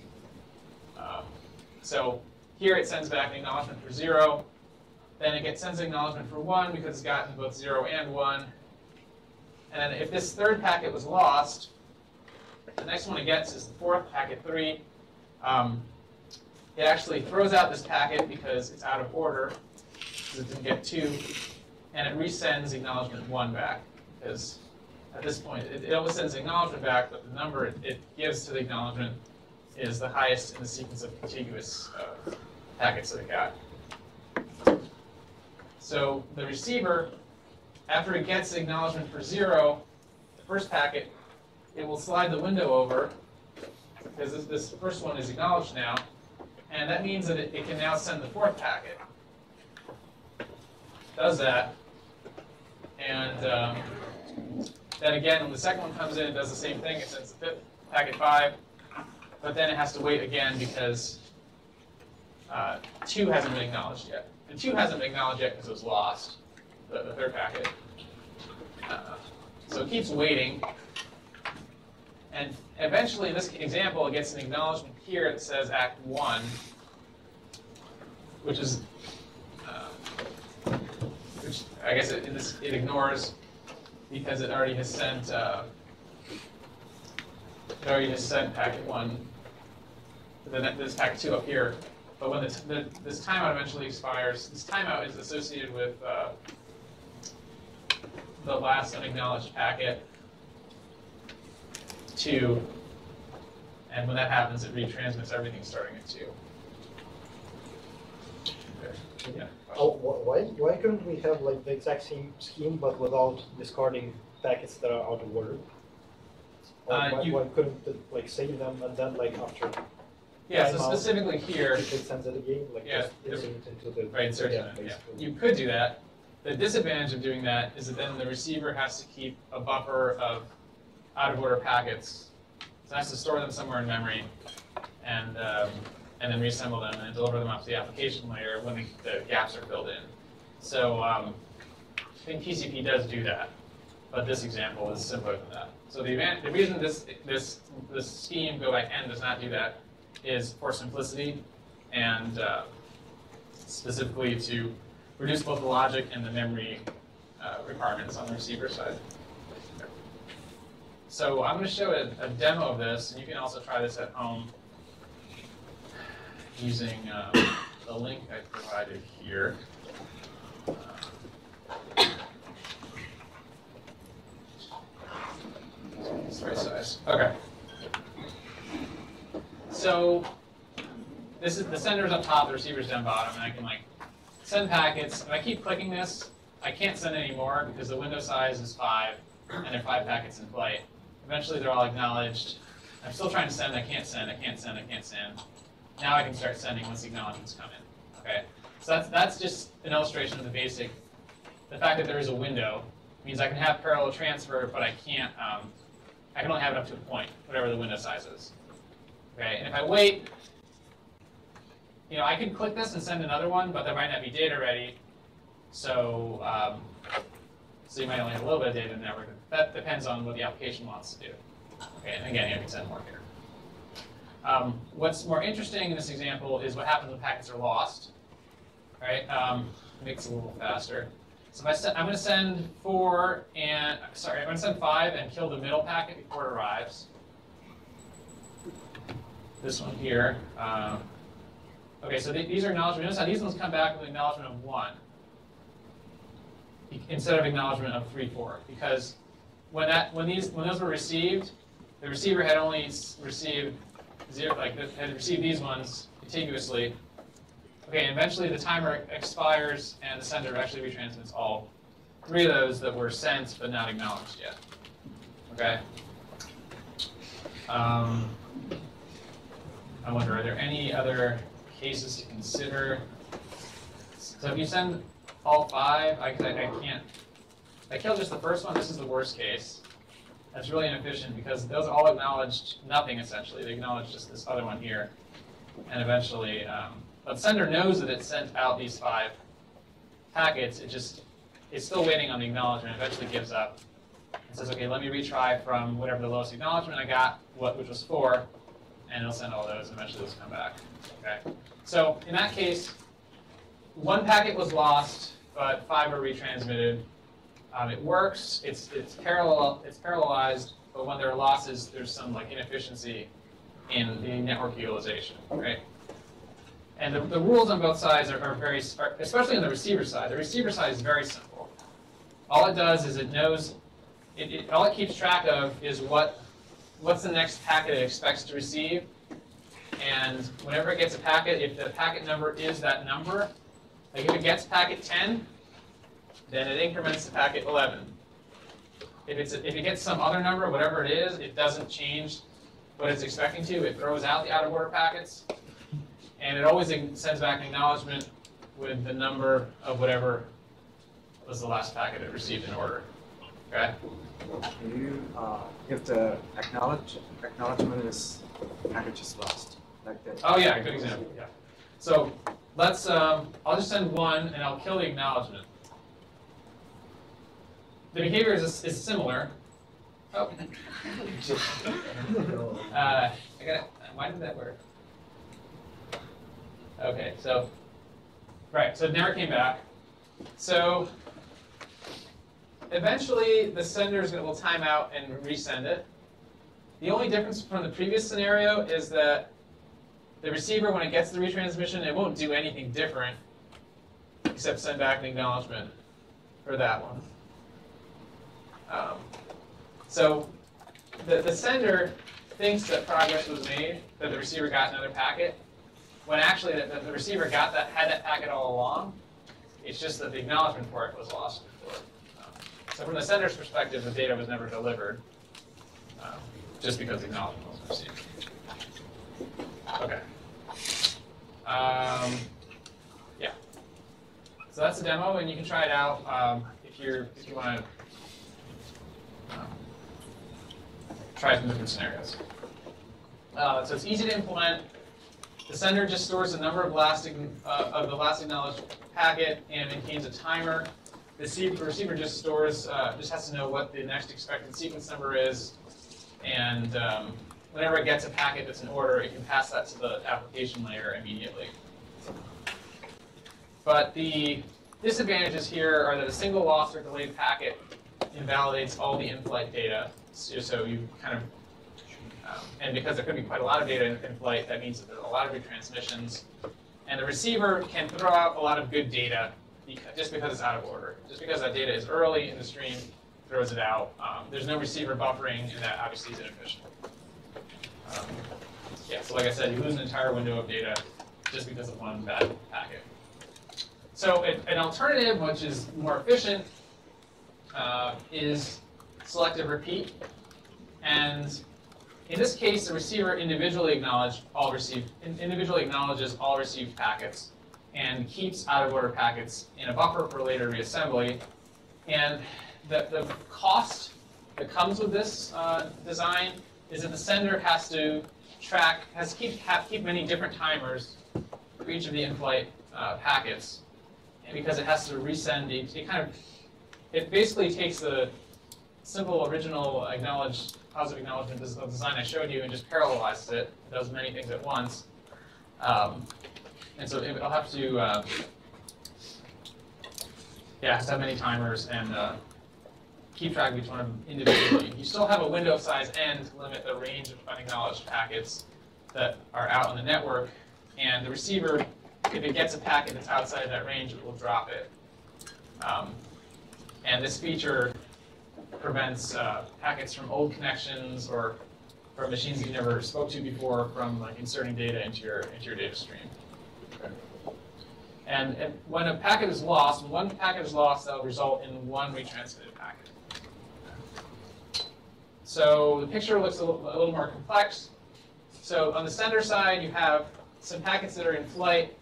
So here it sends back an acknowledgement for 0. Then it sends an acknowledgement for 1 because it's gotten both 0 and 1. And then if this 3rd packet was lost, the next one it gets is the 4th, packet 3. It actually throws out this packet because it's out of order, because it didn't get 2, and it resends acknowledgement 1 back, because at this point it always sends acknowledgement back, but the number it gives to the acknowledgement is the highest in the sequence of contiguous packets that it got. So the receiver, after it gets the acknowledgement for 0, the first packet, it will slide the window over, because this first one is acknowledged now, and that means that it can now send the 4th packet. Does that, and then again, when the second one comes in, it does the same thing. It sends the 5th, packet 5, but then it has to wait again because 2 hasn't been acknowledged yet. And 2 hasn't been acknowledged yet because it was lost, the 3rd packet. So it keeps waiting. And eventually, in this example, it gets an acknowledgement here that says Act 1, which is, which I guess it ignores because it already has sent packet 1. Then there's packet 2 up here. But when this timeout eventually expires, this timeout is associated with the last unacknowledged packet 2, and when that happens, it retransmits everything starting at 2. Okay. Yeah. Oh, why couldn't we have like the exact same scheme but without discarding packets that are out of order? Or why couldn't it like save them and then like after? Yeah. So specifically here, it sends it again, like just insert it into the right, insert it. Yeah. You could do that. The disadvantage of doing that is that then the receiver has to keep a buffer of out-of-order packets. So it has to store them somewhere in memory, and then reassemble them and deliver them up to the application layer when the gaps are filled in. So I think TCP does do that, but this example is simpler than that. So the reason this scheme go back n does not do that is for simplicity and specifically to reduce both the logic and the memory requirements on the receiver side. So I'm going to show a demo of this, and you can also try this at home using the link I provided here. It's the right size. Okay. So this is the sender's up top, the receiver's down bottom, and I can like send packets. If I keep clicking this, I can't send anymore because the window size is 5, and there are 5 packets in flight. Eventually, they're all acknowledged. I'm still trying to send. I can't send. I can't send. I can't send. Now I can start sending once the acknowledgements come in. Okay. So that's just an illustration of the basic. The fact that there is a window means I can have parallel transfer, but I can't. I can only have it up to a point, whatever the window size is. Okay. And if I wait, I can click this and send another one, but there might not be data ready. So, so you might only have a little bit of data in the network. That depends on what the application wants to do. Okay, and again, you can send more here. What's more interesting in this example is what happens when packets are lost. Right? Makes it a little faster. So if I'm going to send 5 and kill the middle packet before it arrives. This one here. Okay, so these are acknowledgement. Notice how these ones come back with an acknowledgement of 1 instead of acknowledgement of 3, 4. Because when those were received, the receiver had only received had received these ones contiguously. Okay, and eventually the timer expires and the sender actually retransmits all 3 of those that were sent but not acknowledged yet. Okay. I wonder, are there any other cases to consider? So if you send all 5, I can't. I kill just the first one. This is the worst case. That's really inefficient because those all acknowledged nothing essentially. They acknowledged just this other one here, and eventually. But the sender knows that it sent out these 5 packets. It's still waiting on the acknowledgement. Eventually gives up and says, okay, let me retry from whatever the lowest acknowledgement I got, which was 4, and it'll send all those, and eventually those come back. Okay. So in that case, 1 packet was lost, but 5 are retransmitted. It works. It's parallelized, but when there are losses, there's some inefficiency in the network utilization, right? And the rules on both sides are very, especially on the receiver side. The receiver side is very simple. All it does is it knows, all it keeps track of is what's the next packet it expects to receive. And whenever it gets a packet, if the packet number is that number, like if it gets packet 10, then it increments to packet 11. If it gets some other number, whatever it is, it doesn't change what it's expecting to. It throws out the out-of-order packets. And it always sends back an acknowledgement with the number of whatever was the last packet it received in order. Okay? If the acknowledgement is package is lost, like that. Oh yeah, good example. Yeah. So let's. I'll just send 1 and I'll kill the acknowledgement. The behavior is similar. Oh. Why did that work? Okay, so, right, so it never came back. So, eventually the sender will time out and resend it. The only difference from the previous scenario is that the receiver, when it gets the retransmission, it won't do anything different except send back an acknowledgement for that one. So, the sender thinks that progress was made, that the receiver got another packet, when actually the receiver had that packet all along. It's just that the acknowledgement for it was lost before. So from the sender's perspective, the data was never delivered, just because the acknowledgement wasn't received. Okay. Yeah. So that's the demo, and you can try it out if you want to try some different scenarios. So it's easy to implement. The sender just stores the number of the last acknowledged packet and maintains a timer. The receiver just has to know what the next expected sequence number is, and whenever it gets a packet that's in order, it can pass that to the application layer immediately. But the disadvantages here are that a single lost or delayed packet invalidates all the in-flight data. So you kind of and because there could be quite a lot of data in flight, that means that there are a lot of retransmissions. And the receiver can throw out a lot of good data just because it's out of order. Just because that data is early in the stream, throws it out. There's no receiver buffering, and that obviously is inefficient. Yeah, so like I said, you lose an entire window of data just because of one bad packet. So an alternative, which is more efficient, is selective repeat. And in this case, the receiver individually acknowledges all received packets and keeps out-of-order packets in a buffer for later reassembly. And the cost that comes with this design is that the sender has to keep many different timers for each of the in-flight packets. and because it has to resend, it basically takes the simple original positive acknowledgement design I showed you and just parallelizes it. It does many things at once. And so I'll have to, it has to have many timers and keep track of each one of them individually. You still have a window size n to limit the range of unacknowledged packets that are out on the network. And the receiver, if it gets a packet that's outside of that range, it will drop it. And this feature prevents packets from old connections or from machines you never spoke to before from like inserting data into your data stream. And when a packet is lost, when one packet is lost, that will result in one retransmitted packet. So the picture looks a little more complex. So on the sender side, you have some packets that are in flight,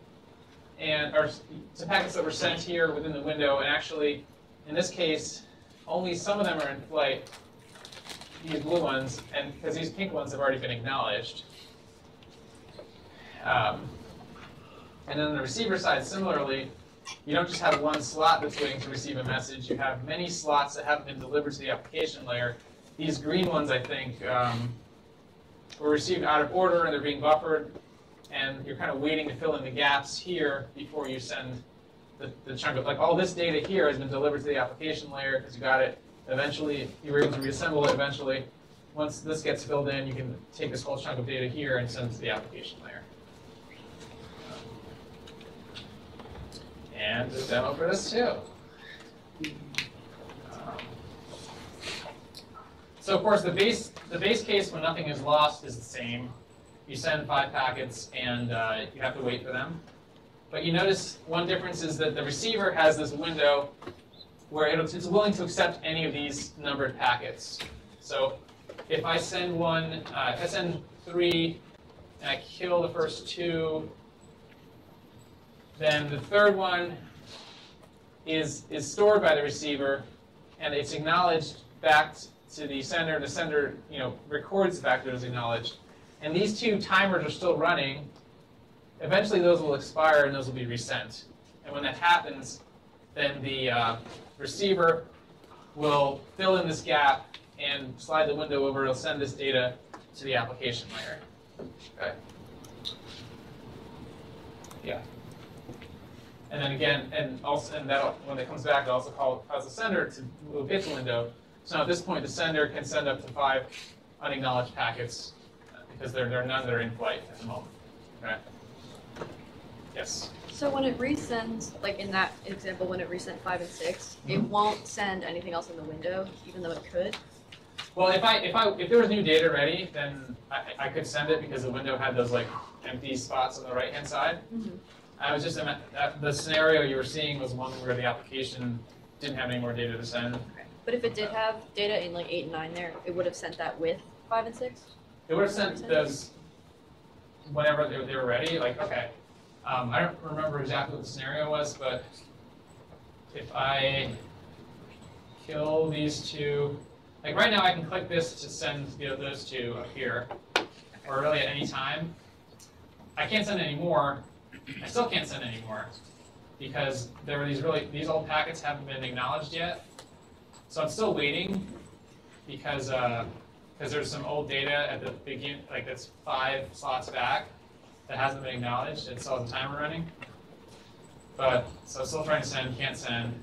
or some packets that were sent here within the window, and actually, in this case, only some of them are in flight, these blue ones, and because these pink ones have already been acknowledged. And then on the receiver side, similarly, you don't just have one slot that's waiting to receive a message. You have many slots that haven't been delivered to the application layer. These green ones, I think, were received out of order, and they're being buffered. And you're kind of waiting to fill in the gaps here before you send the chunk of, like, all this data here has been delivered to the application layer because you got it. Eventually, you were able to reassemble it eventually. Once this gets filled in, you can take this whole chunk of data here and send it to the application layer. And a demo for this too. So of course, the base case when nothing is lost is the same. You send 5 packets and you have to wait for them. But you notice one difference is that the receiver has this window where it's willing to accept any of these numbered packets. So if I send if I send 3 and I kill the first 2, then the third one is stored by the receiver, and it's acknowledged back to the sender. The sender, records the fact that it was acknowledged. And these 2 timers are still running. Eventually, those will expire, and those will be resent. And when that happens, then the receiver will fill in this gap and slide the window over. It'll send this data to the application layer. Okay. Yeah. And then again, and when it comes back, it also calls the sender to move its window. So now at this point, the sender can send up to 5 unacknowledged packets because there are none that are in flight at the moment. Okay. Yes. So when it resends, like in that example, when it resent 5 and 6, it won't send anything else in the window, even though it could. Well, if there was new data ready, then I could send it because the window had those like empty spots on the right-hand side. Mm-hmm. I was just the scenario you were seeing was one where the application didn't have any more data to send. Okay. But if it did have data in like 8 and 9 there, it would have sent that with 5 and 6? It would have sent those whenever they were ready. Like, okay, I don't remember exactly what the scenario was, but if I kill these 2, like right now I can click this to send those 2 up here, or really at any time. I can't send any more. I still can't send any more because there were these old packets haven't been acknowledged yet. So I'm still waiting because there's some old data at the beginning, like that's 5 slots back that hasn't been acknowledged. It still has a timer running. But so I'm still trying to send, can't send.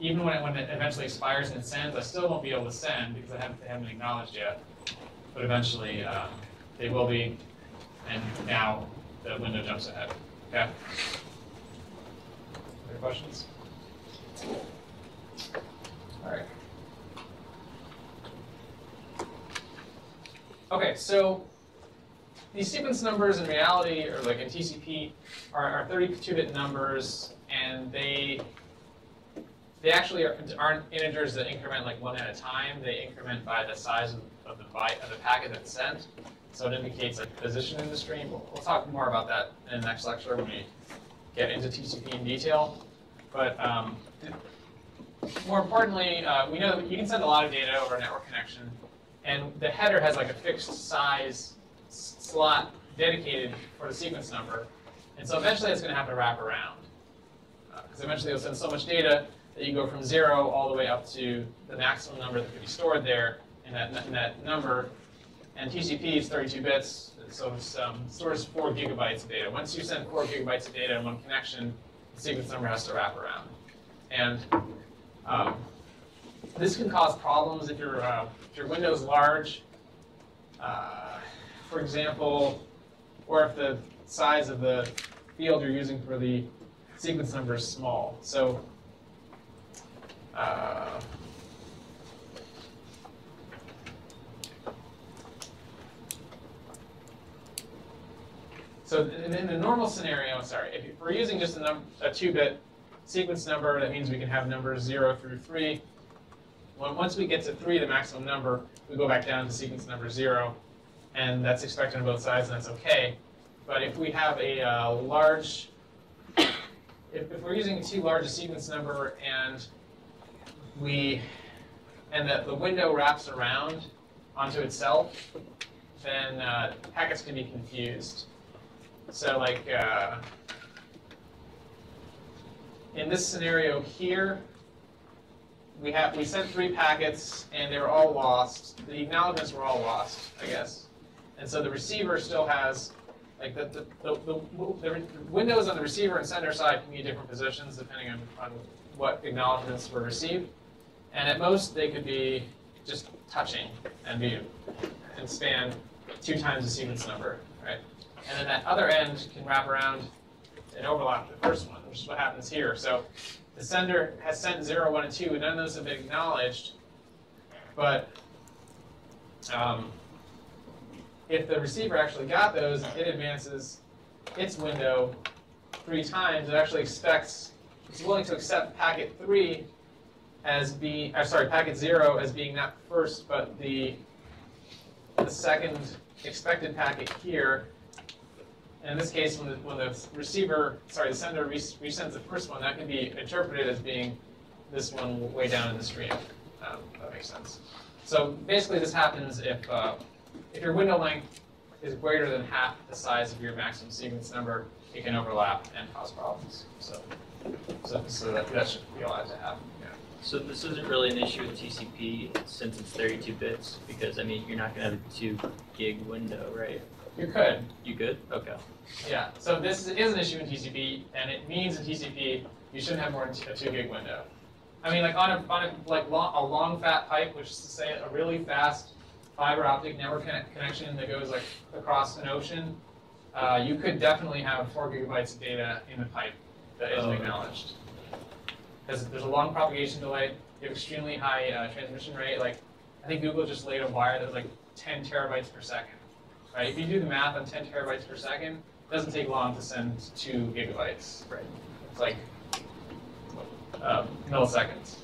Even when it eventually expires and it sends, I still won't be able to send because they haven't been acknowledged yet. But eventually they will be, and now the window jumps ahead. Okay? Other questions? All right. Okay, so these sequence numbers in reality, or like in TCP, are 32-bit numbers, and they actually aren't integers that increment like 1 at a time. They increment by the size of the byte of the packet that's sent. So it indicates like position in the stream. We'll talk more about that in the next lecture when we get into TCP in detail. But more importantly, we know that you can send a lot of data over a network connection, and the header has like a fixed size slot dedicated for the sequence number. And so eventually it's going to have to wrap around. Because eventually it'll send so much data that you go from 0 all the way up to the maximum number that can be stored there in that number. And TCP is 32 bits, so it stores 4 gigabytes of data. Once you send 4 gigabytes of data in one connection, the sequence number has to wrap around. And this can cause problems if your window is large, for example, or if the size of the field you're using for the sequence number is small. So in the normal scenario, if we're using just a 2-bit sequence number, that means we can have numbers 0 through 3. Once we get to 3, the maximum number, we go back down to sequence number 0, and that's expected on both sides, and that's okay. But if we have a if we're using too large a sequence number and the window wraps around onto itself, then packets can be confused. So like in this scenario here, we sent 3 packets and they were all lost. The acknowledgements were all lost, I guess. And so the receiver still has, like the windows on the receiver and sender side can be in different positions depending on what acknowledgements were received. And at most they could be just touching and span 2 times the sequence number, right? And then that other end can wrap around and overlap the first one, which is what happens here. So the sender has sent 0, 1, and 2, and none of those have been acknowledged. But if the receiver actually got those and it advances its window 3 times, it actually it's willing to accept packet 3 as being, packet 0 as being not first, but the second expected packet here. And in this case, when the sender resends the first one, that can be interpreted as being this one way down in the stream. That makes sense. So basically, this happens if your window length is greater than half the size of your maximum sequence number, it can overlap and cause problems. So that should be allowed to happen. Yeah. So this isn't really an issue with TCP since it's 32 bits, because I mean you're not going to have a 2 gig window, right? You could. You could? Okay. Yeah. So this is an issue in TCP, and it means in TCP you shouldn't have more than a 2 gig window. I mean, like on a long fat pipe, which is to say a really fast fiber optic network connection that goes like across an ocean, you could definitely have 4 gigabytes of data in the pipe that isn't acknowledged. Because there's a long propagation delay, you have extremely high transmission rate. Like I think Google just laid a wire that was like 10 terabytes per second. Right? If you do the math on 10 terabytes per second, it doesn't take long to send 2 gigabytes. Right? It's like milliseconds.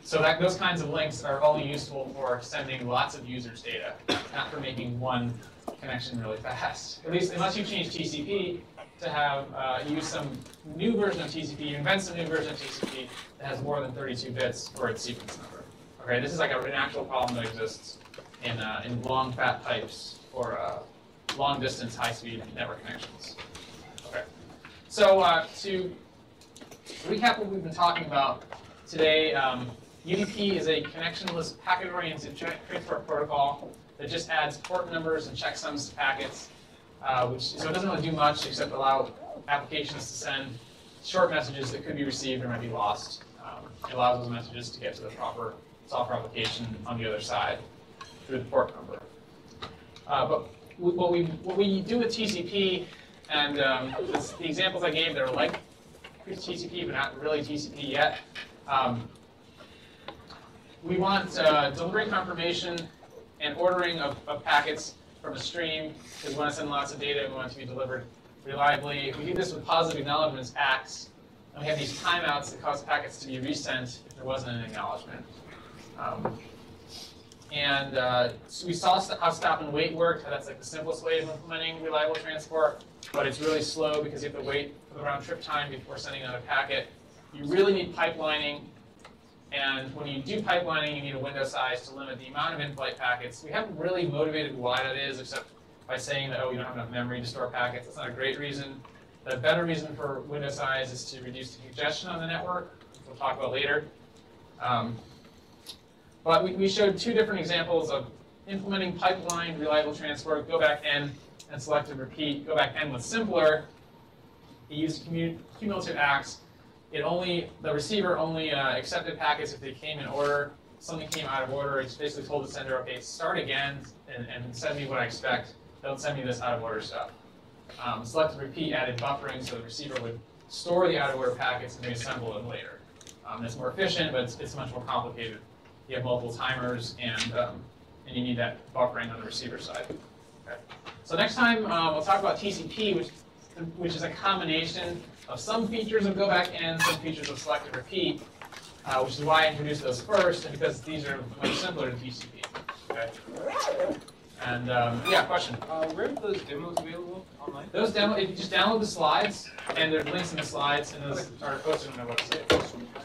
So those kinds of links are only useful for sending lots of users' data, not for making one connection really fast. At least unless you change TCP to have use some new version of TCP, invent some new version of TCP that has more than 32 bits for its sequence number. Okay, this is like an actual problem that exists in long fat pipes for long distance high speed network connections. Okay, so to recap what we've been talking about today, UDP is a connectionless packet-oriented transport protocol that just adds port numbers and checksums to packets, so it doesn't really do much except allow applications to send short messages that could be received or might be lost. It allows those messages to get to the proper software application on the other side through the port number. But what we do with TCP, and the examples I gave that are like TCP but not really TCP yet, we want delivery confirmation and ordering of packets from a stream, because we want to send lots of data and we want it to be delivered reliably. We do this with positive acknowledgements acts, and we have these timeouts that cause packets to be resent if there wasn't an acknowledgement. So we saw how stop and wait worked, how that's like the simplest way of implementing reliable transport, but it's really slow because you have to wait for the round trip time before sending out a packet. You really need pipelining. And when you do pipelining, you need a window size to limit the amount of in-flight packets. We haven't really motivated why that is, except by saying that, oh, you don't have enough memory to store packets. That's not a great reason. The better reason for window size is to reduce the congestion on the network, which we'll talk about later. But we showed two different examples of implementing pipeline, reliable transport, go back N, and selective repeat. Go back N was simpler. It used cumulative acts. The receiver only accepted packets if they came in order. Something came out of order. It just basically told the sender, okay, start again and send me what I expect. Don't send me this out of order stuff. Selective repeat added buffering so the receiver would store the out of order packets and reassemble them later. It's more efficient, but it's much more complicated. You have multiple timers and you need that buffering on the receiver side. Okay. So next time we'll talk about TCP, which is a combination of some features of go back N, some features of selective repeat, which is why I introduced those first, and because these are much simpler than TCP. Okay. And yeah, question. Where are those demos available online? Those demos, if you just download the slides, and there's links in the slides, and those are posted on my website.